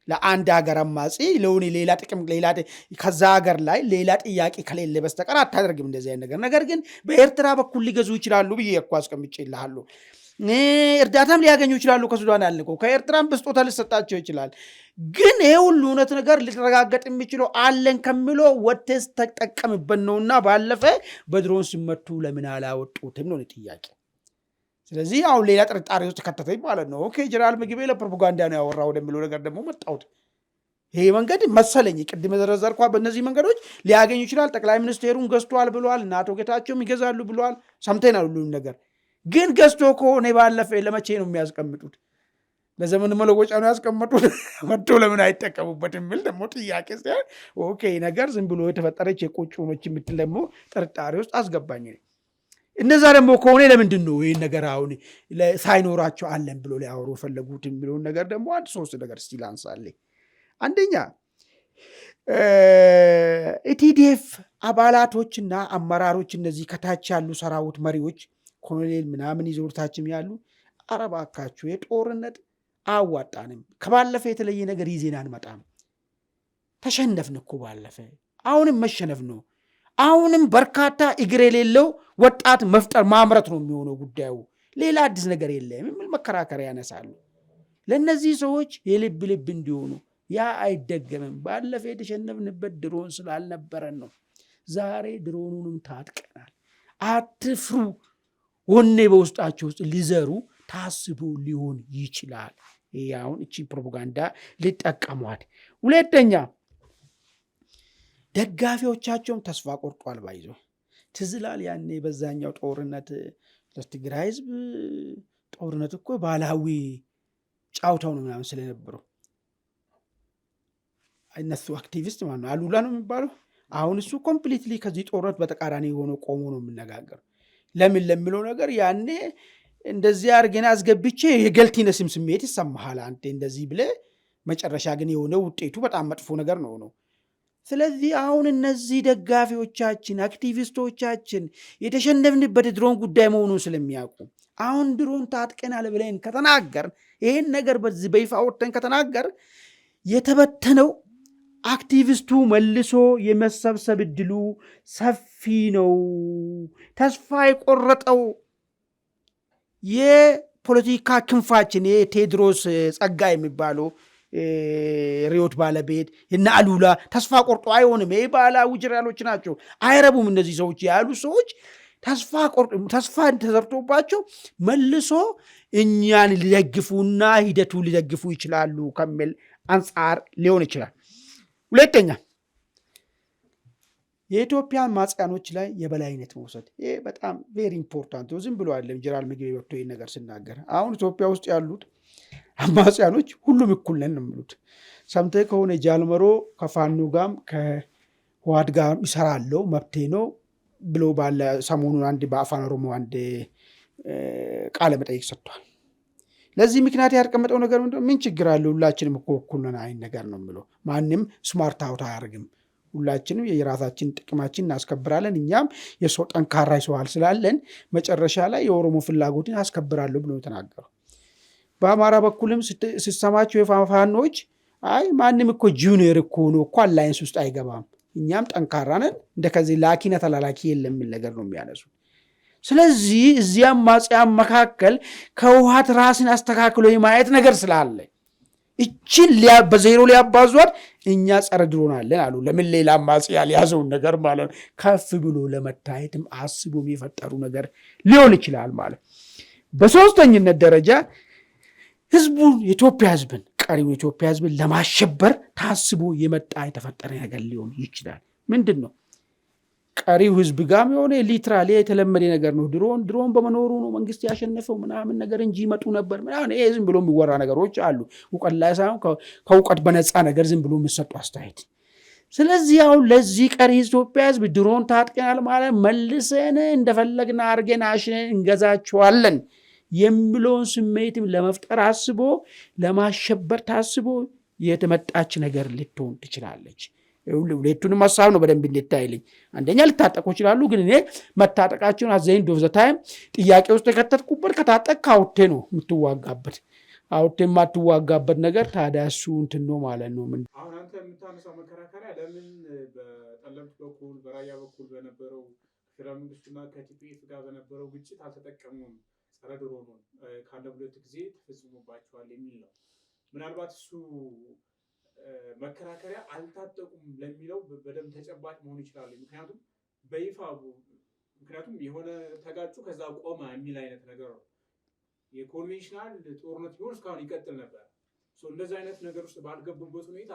ለአንድ ሀገር አማጺ ለውን ሌላ ጥቅም ከዛ ሀገር ላይ ሌላ ጥያቄ ከሌለ በስተቀር አታደርግም እንደዚህ አይነት ነገር። ነገር ግን በኤርትራ በኩል ሊገዙ ይችላሉ ብዬ እኮ አስቀምጬልሃለሁ። እርዳታም ሊያገኙ ይችላሉ ከሱዳን ያልነው፣ ከኤርትራም በስጦታ ሊሰጣቸው ይችላል። ግን ይሄ ሁሉ እውነት ነገር ሊረጋገጥ የሚችለው አለን ከሚለው ወተስ ተጠቀምበት ነውና ባለፈ በድሮን ሲመቱ ለምን አላወጡትም ነው ጥያቄ። ስለዚህ አሁን ሌላ ጥርጣሬ ውስጥ ከተተኝ ማለት ነው። ኦኬ ጀነራል ምግቤ ለፕሮፓጋንዳ ነው ያወራው ወደሚለው ነገር ደግሞ መጣሁት። ይሄ መንገድ መሰለኝ ቅድም የዘረዘርኳ በእነዚህ መንገዶች ሊያገኙ ይችላል። ጠቅላይ ሚኒስቴሩን ገዝቷል ብለዋል፣ እና አቶ ጌታቸውም ይገዛሉ ብለዋል። ሰምተናል ሁሉም ነገር። ግን ገዝቶ ከሆነ ባለፈ ለመቼ ነው የሚያስቀምጡት? ለዘመን መለወጫ ነው ያስቀምጡት? መጥቶ ለምን አይጠቀሙበት የሚል ደግሞ ጥያቄ ሲሆን ኦኬ ነገር ዝም ብሎ የተፈጠረች የቁጭ ሆኖች የምትል ደግሞ ጥርጣሬ ውስጥ አስገባኝ። እነዛ ደግሞ ከሆነ ለምንድን ነው ይህን ነገር አሁን ሳይኖራቸው አለን ብሎ ሊያወሩ የፈለጉት የሚለውን ነገር ደግሞ አንድ ሶስት ነገር እስቲ ላንሳለኝ። አንደኛ ኢቲዲኤፍ አባላቶችና አመራሮች እነዚህ ከታች ያሉ ሰራዊት መሪዎች ኮሎኔል ምናምን ይዞርታችም ያሉ አረባካችሁ የጦርነት አዋጣንም ከባለፈ የተለየ ነገር ይዜና አንመጣም። ተሸነፍን እኮ ባለፈ፣ አሁንም መሸነፍ ነው። አሁንም በርካታ እግር የሌለው ወጣት መፍጠር ማምረት ነው የሚሆነው ጉዳዩ። ሌላ አዲስ ነገር የለም የሚል መከራከሪያ ያነሳሉ። ለእነዚህ ሰዎች የልብ ልብ እንዲሆኑ ያ አይደገምም። ባለፈ የተሸነፍንበት ድሮን ስላልነበረን ነው። ዛሬ ድሮኑንም ታጥቀናል። አትፍሩ። ወኔ በውስጣቸው ውስጥ ሊዘሩ ታስቦ ሊሆን ይችላል። ይህ አሁን እቺ ፕሮፓጋንዳ ሊጠቀሟት። ሁለተኛ ደጋፊዎቻቸውም ተስፋ ቆርጧል። ባይዞ ትዝላል ያኔ በዛኛው ጦርነት ለትግራይ ህዝብ ጦርነት እኮ ባህላዊ ጫውታው ነው ምናምን ስለነበረው እነሱ አክቲቪስት ማለት ነው አሉላ ነው የሚባለው። አሁን እሱ ኮምፕሊትሊ ከዚህ ጦርነት በተቃራኒ ሆኖ ቆሞ ነው የምነጋገር። ለምን ለሚለው ነገር ያኔ እንደዚህ አድርገን አስገብቼ የገልቲነስም ስሜት ይሰማሃል አንተ እንደዚህ ብለ፣ መጨረሻ ግን የሆነ ውጤቱ በጣም መጥፎ ነገር ነው። ስለዚህ አሁን እነዚህ ደጋፊዎቻችን አክቲቪስቶቻችን የተሸነፍንበት ድሮን ጉዳይ መሆኑን ስለሚያውቁ አሁን ድሮን ታጥቀናል ብለን ከተናገር፣ ይሄን ነገር በዚህ በይፋ ወጥተን ከተናገር የተበተነው አክቲቪስቱ መልሶ የመሰብሰብ እድሉ ሰፊ ነው። ተስፋ የቆረጠው የፖለቲካ ክንፋችን የቴዎድሮስ ጸጋ የሚባለው ሪዮት ባለቤት እና አሉላ ተስፋ ቆርጦ አይሆንም። ይሄ ባህላዊ ጀነራሎች ናቸው፣ አይረቡም እነዚህ ሰዎች ያሉ ሰዎች ተስፋ ተዘርቶባቸው መልሶ እኛን ሊደግፉና ሂደቱ ሊደግፉ ይችላሉ ከሚል አንጻር ሊሆን ይችላል። ሁለተኛ የኢትዮጵያ አማጽያኖች ላይ የበላይነት መውሰድ። ይሄ በጣም ቬሪ ኢምፖርታንት ነው። ዝም ብሎ አይደለም ጀነራል ምግቤ ወጥቶ ይሄን ነገር ሲናገር። አሁን ኢትዮጵያ ውስጥ ያሉት አማጽያኖች ሁሉም እኩል ነን ነው የሚሉት። ሰምተህ ከሆነ ጃልመሮ ከፋኖ ጋርም ከህወሓት ጋር ይሰራለው መብቴ ነው ብሎ ባለ ሰሞኑን አንድ በአፋን ኦሮሞ አንድ ቃለ መጠይቅ ሰጥቷል። ለዚህ ምክንያት ያስቀመጠው ነገር ምን ችግር አለ? ሁላችንም እኮ እኩል ነን አይን ነገር ነው የሚለው። ማንም ስማርት አውት አያደርግም። ሁላችንም የራሳችን ጥቅማችን እናስከብራለን። እኛም የሰው ጠንካራ ይሰዋል ስላለን መጨረሻ ላይ የኦሮሞ ፍላጎትን አስከብራለሁ ብሎ ተናገሩ። በአማራ በኩልም ሲሰማቸው የፋኖች አይ ማንም እኮ ጁኒየር እኮ ነው እኮ አላይንስ ውስጥ አይገባም፣ እኛም ጠንካራ ነን፣ እንደከዚህ ላኪና ተላላኪ የለም የሚል ነገር ነው የሚያነሱ። ስለዚህ እዚያ አማጽያን መካከል ከህወሓት ራስን አስተካክሎ የማየት ነገር ስላለ እችን በዜሮ ሊያባዟት እኛ ጸረ ድሮን አለን አሉ። ለምን ሌላ አማጽያ ሊያዘውን ነገር ማለት ነው ከፍ ብሎ ለመታየትም አስቦም የፈጠሩ ነገር ሊሆን ይችላል ማለት። በሶስተኝነት ደረጃ ህዝቡን የኢትዮጵያ ህዝብን ቀሪው የኢትዮጵያ ህዝብን ለማሸበር ታስቦ የመጣ የተፈጠረ ነገር ሊሆን ይችላል። ምንድን ነው? ቀሪው ህዝብ ጋም የሆነ ሊትራሊ የተለመደ ነገር ነው። ድሮን በመኖሩ ነው መንግስት ያሸነፈው ምናምን ነገር እንጂ ይመጡ ነበር ምናምን። ይሄ ዝም ብሎ የሚወራ ነገሮች አሉ። እውቀት ላይ ሳይሆን ከእውቀት በነፃ ነገር ዝም ብሎ የሚሰጡ አስተያየት። ስለዚህ አሁን ለዚህ ቀሪ ኢትዮጵያ ህዝብ ድሮን ታጥቀናል ማለት መልሰን እንደፈለግን አድርገን አሽነን እንገዛቸዋለን የሚለውን ስሜትም ለመፍጠር አስቦ ለማሸበር ታስቦ የተመጣች ነገር ልትሆን ትችላለች። ሁለቱንም ሀሳብ ነው በደንብ እንድታይልኝ። አንደኛ ልታጠቁ ይችላሉ፣ ግን እኔ መታጠቃቸውን አዘይን ዶፍ ዘ ታይም ጥያቄ ውስጥ የከተትኩበት ከታጠቅ አውቴ ነው የምትዋጋበት። አውቴ የማትዋጋበት ነገር ታዲያ እሱ እንትን ነው ማለት ነው። ምን አሁን አንተ የምታነሳው መከራከሪያ ለምን በጠለምት በኩል በራያ በኩል በነበረው ፌደራል መንግስቱና ከቲፒኤፍ ጋር በነበረው ግጭት አልተጠቀሙም፣ ጸረ ድሮኑን ካለ 2 ጊዜ ተፈጽሞባቸዋል የሚል ነው። ምናልባት እሱ መከራከሪያ አልታጠቁም ለሚለው በደንብ ተጨባጭ መሆን ይችላል። ምክንያቱም በይፋ ምክንያቱም የሆነ ተጋጩ ከዛ ቆመ የሚል አይነት ነገር ነው። የኮንቬንሽናል ጦርነት ቢሆን እስካሁን ይቀጥል ነበር። እንደዚህ አይነት ነገር ውስጥ ባልገቡበት ሁኔታ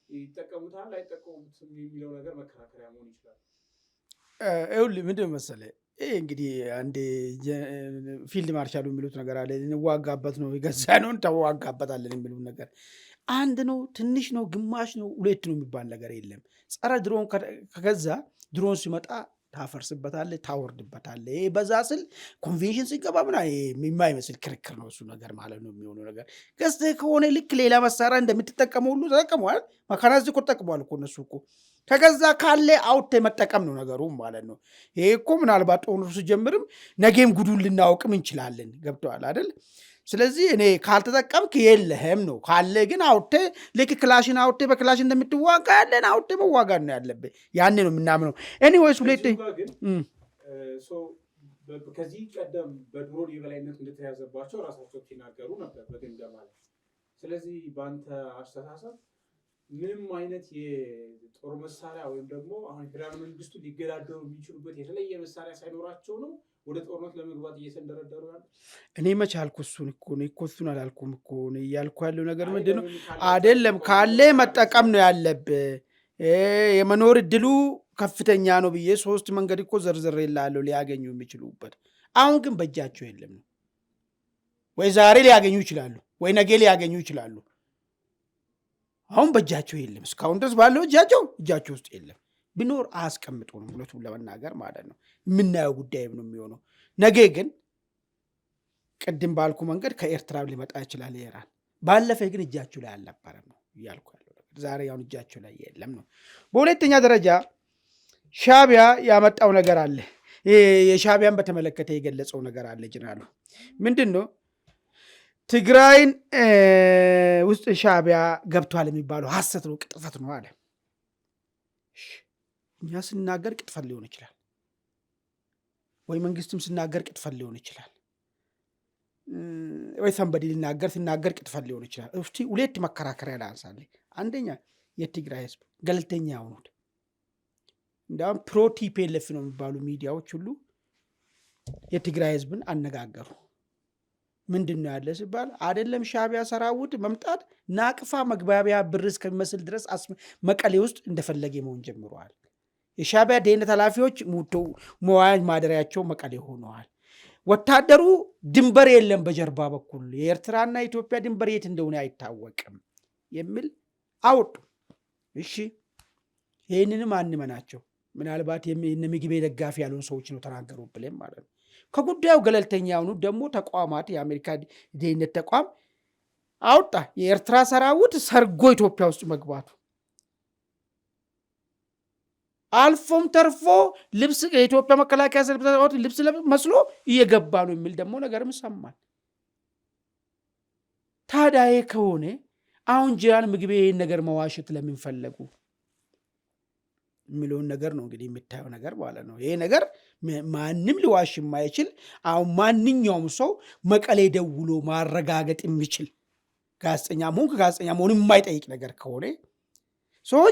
ይጠቀሙታል አይጠቀሙትም የሚለው ነገር መከራከሪያ መሆን ይችላል። ይኸውልህ ምንድን መሰለህ ይሄ እንግዲህ አንድ ፊልድ ማርሻሉ የሚሉት ነገር አለ። እንዋጋበት ነው የገዛ ነው እንተዋጋበታለን የሚሉት ነገር አንድ ነው፣ ትንሽ ነው፣ ግማሽ ነው፣ 2 ነው የሚባል ነገር የለም። ጸረ ድሮን ከገዛ ድሮን ሲመጣ ታፈርስበታለህ፣ ታወርድበታለህ። ይሄ በዛ ስል ኮንቬንሽን ሲገባ ምና የማይመስል ክርክር ነው እሱ ነገር ማለት ነው የሚሆነው ነገር። ገዝተህ ከሆነ ልክ ሌላ መሳሪያ እንደምትጠቀመው ሁሉ ተጠቀመዋል። መካናይዝድ እኮ ተጠቅመዋል እኮ እነሱ እኮ። ከገዛ ካለ አውጥተህ መጠቀም ነው ነገሩ ማለት ነው። ይሄ እኮ ምናልባት ጦርነቱ ሲጀምርም ነገም ጉዱን ልናውቅም እንችላለን። ገብተዋል አይደል? ስለዚህ እኔ ካልተጠቀምክ የለህም ነው። ካለ ግን አውጥተህ ልክ ክላሽን አውጥተህ በክላሽ እንደምትዋጋ ያለን አውጥተህ መዋጋት ነው ያለብህ። ያኔ ነው የምናምነው። ኤኒዌይስ ከዚህ ቀደም በድሮን የበላይነት እንደተያዘባቸው ራሳቸው ሲናገሩ ነበር በግምገማ ላይ። ስለዚህ በአንተ አስተሳሰብ ምንም አይነት የጦር መሳሪያ ወይም ደግሞ አሁን ፌደራል መንግስቱ ሊገዳደሩ የሚችሉበት የተለየ መሳሪያ ሳይኖራቸው ነው ወደ ጦርነት ለመግባት እየተንደረደሩ ያለ? እኔ መች አልኩ እሱን እኮ ነው እኮ እሱን አላልኩም እኮ ነው እያልኩ ያለው ነገር ምንድን ነው? አይደለም ካለ መጠቀም ነው ያለብህ። የመኖር እድሉ ከፍተኛ ነው ብዬ 3 መንገድ እኮ ዘርዝሬልሃለሁ ሊያገኙ የሚችሉበት። አሁን ግን በእጃቸው የለም ነው። ወይ ዛሬ ሊያገኙ ይችላሉ፣ ወይ ነገ ሊያገኙ ይችላሉ። አሁን በእጃቸው የለም። እስካሁን ድረስ ባለው እጃቸው ውስጥ የለም። ቢኖር አያስቀምጡ ነው ሁለቱም ለመናገር ማለት ነው። የምናየው ጉዳይም ነው የሚሆነው። ነገ ግን ቅድም ባልኩ መንገድ ከኤርትራ ሊመጣ ይችላል ኢራን። ባለፈ ግን እጃቸው ላይ አልነበረም ነው እያልኩ ያለው። ዛሬ አሁን እጃቸው ላይ የለም ነው። በሁለተኛ ደረጃ ሻዕቢያ ያመጣው ነገር አለ። የሻዕቢያን በተመለከተ የገለጸው ነገር አለ። ጀነራሉ ምንድን ነው? ትግራይን ውስጥ ሻዕቢያ ገብቷል የሚባለው ሐሰት ነው፣ ቅጥፈት ነው አለ። እኛ ስናገር ቅጥፈት ሊሆን ይችላል፣ ወይ መንግስትም ስናገር ቅጥፈት ሊሆን ይችላል፣ ወይ ሰንበዲ ሲናገር ቅጥፈት ሊሆን ይችላል። እስቲ 2 መከራከሪያ ላንሳለህ። አንደኛ የትግራይ ህዝብ ገለልተኛ የሆኑት እንዲያውም ፕሮ ቲፒኤልኤፍ ነው የሚባሉ ሚዲያዎች ሁሉ የትግራይ ህዝብን አነጋገሩ። ምንድን ነው ያለ ሲባል አይደለም ሻዕቢያ ሰራዊት መምጣት ናቅፋ መግባቢያ ብር እስከሚመስል ድረስ መቀሌ ውስጥ እንደፈለገ መሆን ጀምረዋል። የሻዕቢያ ደህንነት ኃላፊዎች መዋያጅ ማደሪያቸው መቀሌ ሆነዋል። ወታደሩ ድንበር የለም በጀርባ በኩል የኤርትራና የኢትዮጵያ ድንበር የት እንደሆነ አይታወቅም የሚል አወጡ። እሺ ይህንንም አንመናቸው። ምናልባት ምግቤ ደጋፊ ያሉን ሰዎች ነው ተናገሩ ብለን ማለት ነው። ከጉዳዩ ገለልተኛ የሆኑ ደግሞ ተቋማት የአሜሪካ ደህንነት ተቋም አወጣ። የኤርትራ ሰራዊት ሰርጎ ኢትዮጵያ ውስጥ መግባቱ አልፎም ተርፎ ልብስ የኢትዮጵያ መከላከያ ሰራዊት ልብስ መስሎ እየገባ ነው የሚል ደግሞ ነገርም ሰማል። ታዲያ ከሆነ አሁን ጀነራል ምግቤ ይህን ነገር መዋሸት ለምን ፈለጉ የሚለውን ነገር ነው እንግዲህ የምታየው ነገር ማለት ነው። ይሄ ነገር ማንም ሊዋሽ የማይችል አሁን ማንኛውም ሰው መቀሌ ደውሎ ማረጋገጥ የሚችል ጋዜጠኛ መሆን ከጋዜጠኛ መሆን የማይጠይቅ ነገር ከሆነ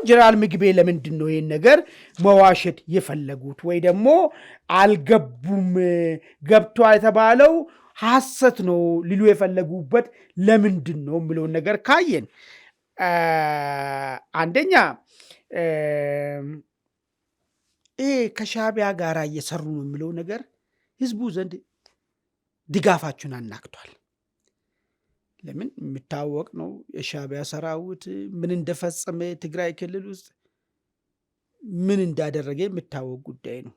ጀነራል ምግቤ ለምንድን ነው ይህን ነገር መዋሸት የፈለጉት? ወይ ደግሞ አልገቡም ገብቷል የተባለው ሐሰት ነው ሊሉ የፈለጉበት ለምንድን ነው የሚለውን ነገር ካየን አንደኛ ይሄ ከሻዕቢያ ጋር እየሰሩ ነው የሚለው ነገር ህዝቡ ዘንድ ድጋፋችሁን አናግቷል። ለምን የሚታወቅ ነው። የሻዕቢያ ሰራዊት ምን እንደፈጸመ ትግራይ ክልል ውስጥ ምን እንዳደረገ የሚታወቅ ጉዳይ ነው።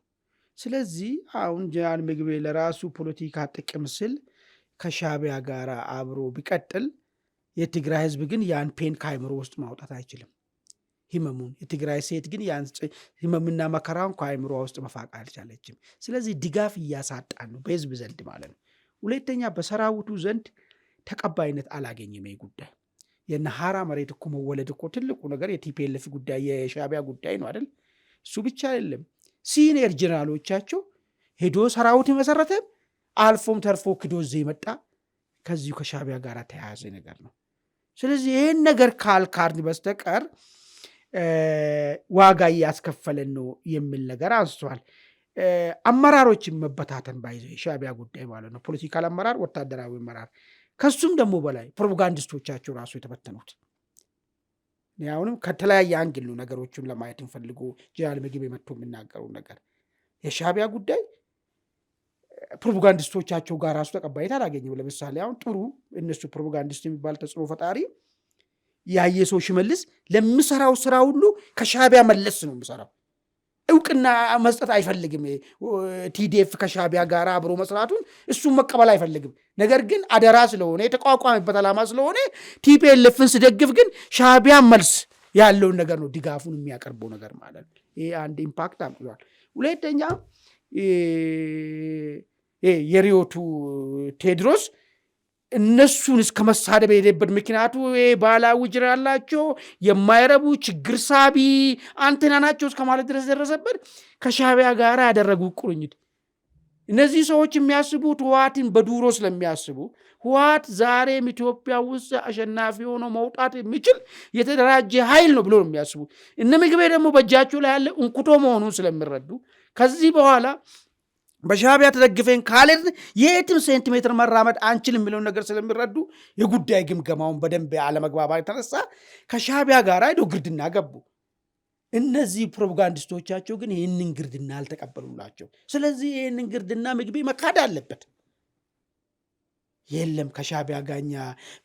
ስለዚህ አሁን ጀነራል ምግቤ ለራሱ ፖለቲካ ጥቅም ስል ከሻዕቢያ ጋር አብሮ ቢቀጥል የትግራይ ህዝብ ግን ያን ፔን ከአእምሮ ውስጥ ማውጣት አይችልም። ህመሙን። የትግራይ ሴት ግን ያን ህመምና መከራውን ከአእምሮዋ ውስጥ መፋቅ አልቻለችም። ስለዚህ ድጋፍ እያሳጣን ነው በህዝብ ዘንድ ማለት ነው። ሁለተኛ በሰራዊቱ ዘንድ ተቀባይነት አላገኘም። ይህ ጉዳይ የነ ሐራ መሬት እኮ መወለድ እኮ ትልቁ ነገር የቲፒኤልኤፍ ጉዳይ የሻዕቢያ ጉዳይ ነው አይደል? እሱ ብቻ አይደለም። ሲኒየር ጀነራሎቻቸው ሄዶ ሰራዊት የመሰረተ አልፎም ተርፎ ክዶ እዚህ መጣ ከዚሁ ከሻዕቢያ ጋር ተያያዘ ነገር ነው። ስለዚህ ይህን ነገር ካልካርን በስተቀር ዋጋ እያስከፈለን ነው የሚል ነገር አንስቷል። አመራሮችን መበታተን ባይዘ የሻዕቢያ ጉዳይ ማለት ነው። ፖለቲካል አመራር፣ ወታደራዊ አመራር፣ ከሱም ደግሞ በላይ ፕሮፓጋንዲስቶቻቸው ራሱ የተበተኑት። አሁንም ከተለያየ አንግል ነው ነገሮችን ለማየት እንፈልጉ። ጀነራል ምግቤ መጥቶ የሚናገሩ ነገር የሻዕቢያ ጉዳይ ፕሮፓጋንዲስቶቻቸው ጋር ራሱ ተቀባይነት አላገኘም። ለምሳሌ አሁን ጥሩ እነሱ ፕሮፓጋንዲስት የሚባል ተጽዕኖ ፈጣሪ ያየ ሰው ሽመልስ ለሚሰራው ስራ ሁሉ ከሻዕቢያ መለስ ነው የሚሰራው። እውቅና መስጠት አይፈልግም። ቲዲኤፍ ከሻዕቢያ ጋር አብሮ መስራቱን እሱም መቀበል አይፈልግም። ነገር ግን አደራ ስለሆነ የተቋቋመበት ዓላማ ስለሆነ ቲፒኤልኤፍን ስደግፍ ግን ሻዕቢያ መልስ ያለውን ነገር ነው ድጋፉን የሚያቀርበው ነገር ማለት ነው። ይሄ አንድ ኢምፓክት አምጥቷል። ሁለተኛ የሪዮቱ ቴድሮስ እነሱን እስከ መሳደብ የሄደበት ምክንያቱ ባህላዊ ጅራ ያላቸው የማይረቡ ችግር ሳቢ አንተና ናቸው እስከ ማለት ድረስ ደረሰበት። ከሻዕቢያ ጋር ያደረጉ ቁርኝት። እነዚህ ሰዎች የሚያስቡት ህወሓትን በዱሮ ስለሚያስቡ ህወሓት ዛሬም ኢትዮጵያ ውስጥ አሸናፊ ሆኖ መውጣት የሚችል የተደራጀ ኃይል ነው ብሎ ነው የሚያስቡ። እነ ምግቤ ደግሞ በእጃቸው ላይ ያለ እንኩቶ መሆኑን ስለሚረዱ ከዚህ በኋላ በሻዕቢያ ተደግፈን ካለን የትም ሴንቲሜትር መራመድ አንችል የሚለውን ነገር ስለሚረዱ የጉዳይ ግምገማውን በደንብ አለመግባባት የተነሳ ከሻዕቢያ ጋር ሄደው ግርድና ገቡ። እነዚህ ፕሮፓጋንዲስቶቻቸው ግን ይህንን ግርድና አልተቀበሉላቸው። ስለዚህ ይህንን ግርድና ምግቤ መካድ አለበት። የለም ከሻዕቢያ ጋኛ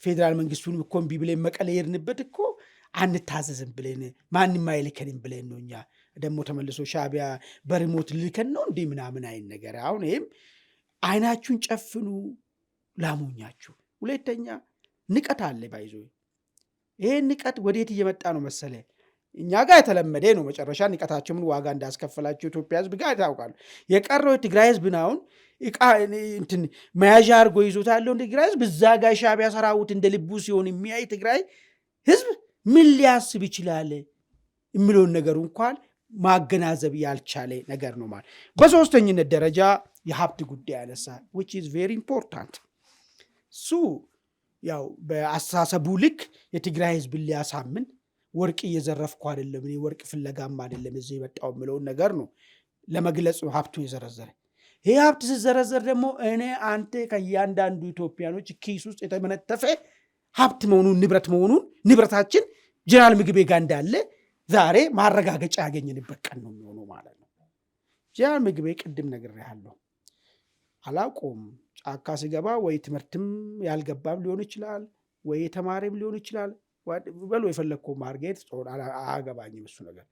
ፌዴራል መንግስቱን እኮ እምቢ ብለን መቀሌ የሄድንበት እኮ አንታዘዝም ብለን ማንም አይልከንም ብለን ነው። እኛ ደግሞ ተመልሶ ሻዕቢያ በሪሞት ልከን ነው እንዲህ ምናምን አይን ነገር። አሁን ይህም አይናችሁን ጨፍኑ ላሞኛችሁ። ሁለተኛ ንቀት አለ ባይዞ። ይሄ ንቀት ወዴት እየመጣ ነው መሰለ? እኛ ጋር የተለመደ ነው። መጨረሻ ንቀታቸው ምን ዋጋ እንዳስከፈላቸው ኢትዮጵያ ህዝብ ጋር ታውቃሉ። የቀረው የትግራይ ህዝብ አሁን እንትን መያዣ አድርጎ ይዞታ ያለው ትግራይ ህዝብ እዛ ጋር ሻዕቢያ ሰራዊት እንደ ልቡ ሲሆን የሚያይ ትግራይ ህዝብ ምን ሊያስብ ይችላል የሚለውን ነገሩ እንኳን ማገናዘብ ያልቻለ ነገር ነው ማለት። በሶስተኝነት ደረጃ የሀብት ጉዳይ ያነሳ which is very important። እሱ ያው በአስተሳሰቡ ልክ የትግራይ ህዝብ ሊያሳምን ወርቅ እየዘረፍኩ አይደለም እኔ ወርቅ ፍለጋም አይደለም እዚህ የመጣው የሚለውን ነገር ነው ለመግለጽ ነው ሀብቱን የዘረዘረ። ይሄ ሀብት ሲዘረዘር ደግሞ እኔ አንተ ከእያንዳንዱ ኢትዮጵያኖች ኪስ ውስጥ የተመነተፈ ሀብት መሆኑን ንብረታችን ጀነራል ምግቤ ጋር እንዳለ ዛሬ ማረጋገጫ ያገኘንበት ቀን ነው የሚሆነው ማለት ነው። ጀነራል ምግቤ ቅድም ነግሬሃለሁ፣ አላውቀውም ጫካ ሲገባ ወይ ትምህርትም ያልገባም ሊሆን ይችላል ወይ ተማሪም ሊሆን ይችላል። በሎ የፈለግከው ማርጌት አያገባኝም እሱ ነገር።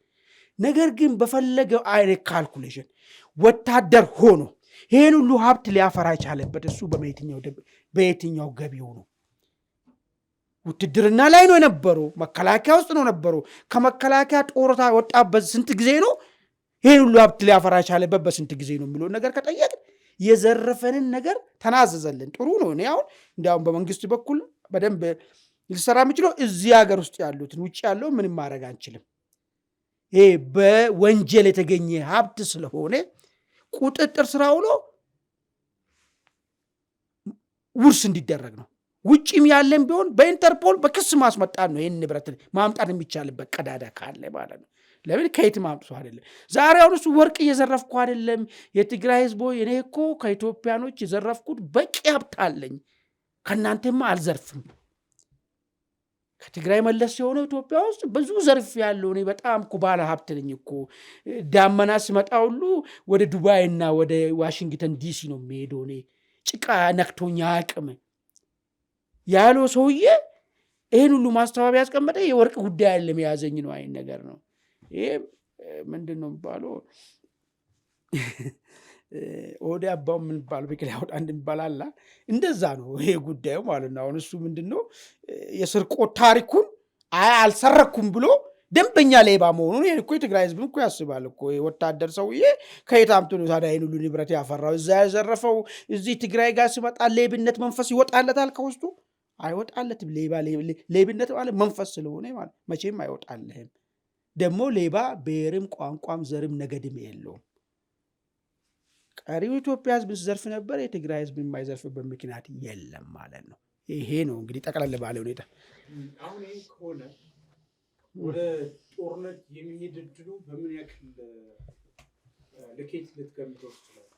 ነገር ግን በፈለገው አይነት ካልኩሌሽን ወታደር ሆኖ ይህን ሁሉ ሀብት ሊያፈራ የቻለበት እሱ በየትኛው ገቢው ነው? ውትድርና ላይ ነው የነበረው፣ መከላከያ ውስጥ ነው ነበረው። ከመከላከያ ጦርታ ወጣበት ስንት ጊዜ ነው? ይህን ሁሉ ሀብት ሊያፈራ የቻለበት በስንት ጊዜ ነው የሚለውን ነገር ከጠየቅ የዘረፈንን ነገር ተናዘዘልን። ጥሩ ነው። እኔ አሁን እንዲያውም በመንግስት በኩል በደንብ ሊሰራ የሚችለው እዚህ ሀገር ውስጥ ያሉትን፣ ውጭ ያለው ምንም ማድረግ አንችልም። ይሄ በወንጀል የተገኘ ሀብት ስለሆነ ቁጥጥር ስራ ውሎ ውርስ እንዲደረግ ነው። ውጭም ያለን ቢሆን በኢንተርፖል በክስ ማስመጣት ነው። ይህን ንብረት ማምጣት የሚቻልበት ቀዳዳ ካለ ማለት ነው። ለምን ከየት ማምጡ አይደለም። ዛሬ አሁን እሱ ወርቅ እየዘረፍኩ አይደለም የትግራይ ህዝቦ፣ እኔ እኮ ከኢትዮጵያኖች የዘረፍኩት በቂ ሀብት አለኝ፣ ከእናንተማ አልዘርፍም። ከትግራይ መለስ የሆነ ኢትዮጵያ ውስጥ ብዙ ዘርፍ ያለው እኔ በጣም እኮ ባለ ሀብት ነኝ እኮ። ዳመና ሲመጣ ሁሉ ወደ ዱባይና ወደ ዋሽንግተን ዲሲ ነው የሚሄደው። እኔ ጭቃ ነክቶኛ አቅም ያለው ሰውዬ ይህን ሁሉ ማስተባበያ ያስቀመጠ የወርቅ ጉዳይ አይደለም የያዘኝ ነው አይን ነገር ነው። ይሄ ምንድን ነው የሚባለው? ወደ አባው ምን ባለው በክለ ያወጣ እንደሚባላላ እንደዛ ነው ይሄ ጉዳዩ ማለት ነው። አሁን እሱ ምንድነው የስርቆት ታሪኩን አልሰረኩም ብሎ ደንበኛ ሌባ መሆኑን ይሄን እኮ የትግራይ ህዝብ እኮ ያስባል እኮ። ወታደር ሰውዬ ከየት አምጥቶ ነው ታዲያ ይሄን ሁሉ ንብረት ያፈራው? እዛ ያዘረፈው እዚህ ትግራይ ጋር ሲመጣ ሌብነት መንፈስ ይወጣለታል ከውስጡ? አይወጣለትም። ሌብነት ማለት መንፈስ ስለሆነ ማለት መቼም አይወጣልህም። ደግሞ ሌባ ብሔርም ቋንቋም ዘርም ነገድም የለውም። ቀሪው ኢትዮጵያ ህዝብ ሲዘርፍ ነበር፣ የትግራይ ህዝብ የማይዘርፍበት ምክንያት የለም ማለት ነው። ይሄ ነው እንግዲህ ጠቅላላ ባለ ሁኔታ። አሁን ይሄ ከሆነ ወደ ጦርነት የሚሄድ እድሉ በምን ያክል ልኬት ልትገምተው ትችላለህ?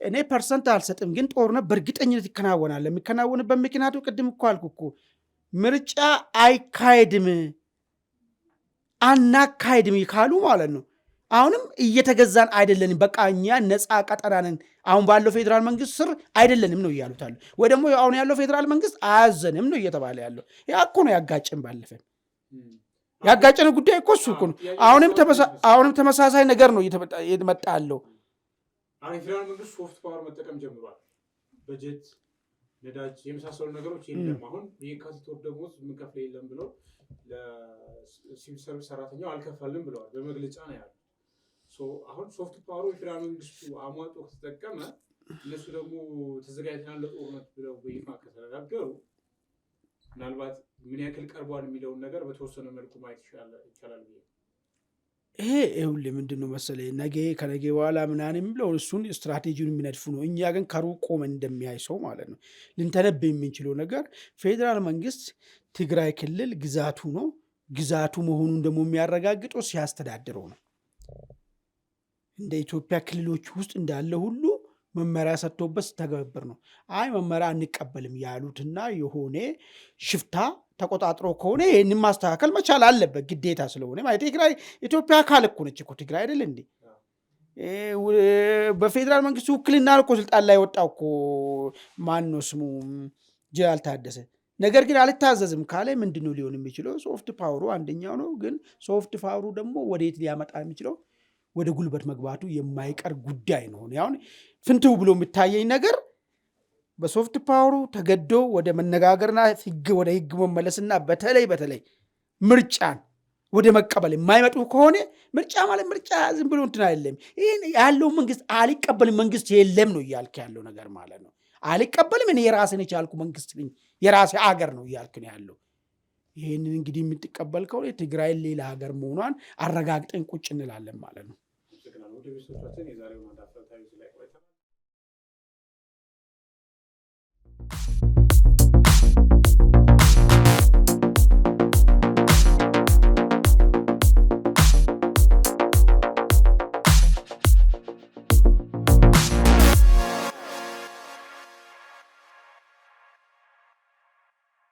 እኔ ፐርሰንት አልሰጥም፣ ግን ጦርነት በእርግጠኝነት ይከናወናል። የሚከናወንበት ምክንያቱ ቅድም እኮ አልኩ እኮ ምርጫ አይካሄድም አናካሄድም ካሉ ማለት ነው። አሁንም እየተገዛን አይደለንም፣ በቃ እኛ ነፃ ቀጠናንን አሁን ባለው ፌዴራል መንግስት ስር አይደለንም ነው እያሉታሉ። ወይ ደግሞ አሁን ያለው ፌዴራል መንግስት አያዘንም ነው እየተባለ ያለው። ያ እኮ ነው ያጋጭን። ባለፈን ያጋጨን ጉዳይ እኮ እሱ እኮ ነው። አሁንም ተመሳሳይ ነገር ነው እየመጣ ያለው። አሁን የፌዴራል መንግስት ሶፍት ፓወር መጠቀም ጀምሯል። በጀት፣ ነዳጅ የመሳሰሉ ነገሮች የለም። አሁን የካቲት ወር ደሞዝ የምንከፍል የለም ብለው ለሲቪል ሰርቪስ ሰራተኛው አልከፈልም ብለዋል። በመግለጫ ነው ያለው። አሁን ሶፍት ፓወሩ የፌዴራል መንግስቱ አሟጦ ከተጠቀመ እነሱ ደግሞ ተዘጋጅተናል ለጦርነት ብለው በይፋ ከተነጋገሩ ምናልባት ምን ያክል ቀርቧል የሚለውን ነገር በተወሰነ መልኩ ማየት ይቻላል። ይሄ ይኸውልህ ምንድን ነው መሰለኝ ነገ ከነገ በኋላ ምናምን የሚለው እሱን ስትራቴጂውን የሚነድፉ ነው። እኛ ግን ከሩቅ ቆመን እንደሚያይ ሰው ማለት ነው ልንተነብ የምንችለው ነገር ፌዴራል መንግስት ትግራይ ክልል ግዛቱ ነው። ግዛቱ መሆኑን ደግሞ የሚያረጋግጠው ሲያስተዳድረው ነው። እንደ ኢትዮጵያ ክልሎች ውስጥ እንዳለ ሁሉ መመሪያ ሰጥቶበት ስተገብር ነው። አይ መመሪያ አንቀበልም ያሉትና የሆነ ሽፍታ ተቆጣጥሮ ከሆነ ይህንን ማስተካከል መቻል አለበት ግዴታ ስለሆነ ማለት ትግራይ ኢትዮጵያ አካል እኮ ነች እኮ ትግራይ አይደል እንዴ? በፌዴራል መንግስቱ ውክልና እኮ ስልጣን ላይ ወጣው እኮ ማን ነው ስሙ ጀነራል ታደሰ። ነገር ግን አልታዘዝም ካለ ምንድነው ሊሆን የሚችለው? ሶፍት ፓወሩ አንደኛው ነው። ግን ሶፍት ፓወሩ ደግሞ ወዴት ሊያመጣ የሚችለው ወደ ጉልበት መግባቱ የማይቀር ጉዳይ ነው። አሁን ፍንትው ብሎ የሚታየኝ ነገር በሶፍት ፓወሩ ተገዶ ወደ መነጋገርና ወደ ህግ መመለስና በተለይ ምርጫን ወደ መቀበል የማይመጡ ከሆነ ምርጫ ማለት ምርጫ ዝም ብሎ እንትን አይደለም። ይህን ያለው መንግስት አልቀበልም መንግስት የለም ነው እያልክ ያለው ነገር ማለት ነው። አልቀበልም እኔ የራስን የቻልኩ መንግስት ነኝ የራሴ አገር ነው እያልክ ነው ያለው። ይህንን እንግዲህ የምትቀበል ከሆነ ትግራይን ሌላ ሀገር መሆኗን አረጋግጠን ቁጭ እንላለን ማለት ነው።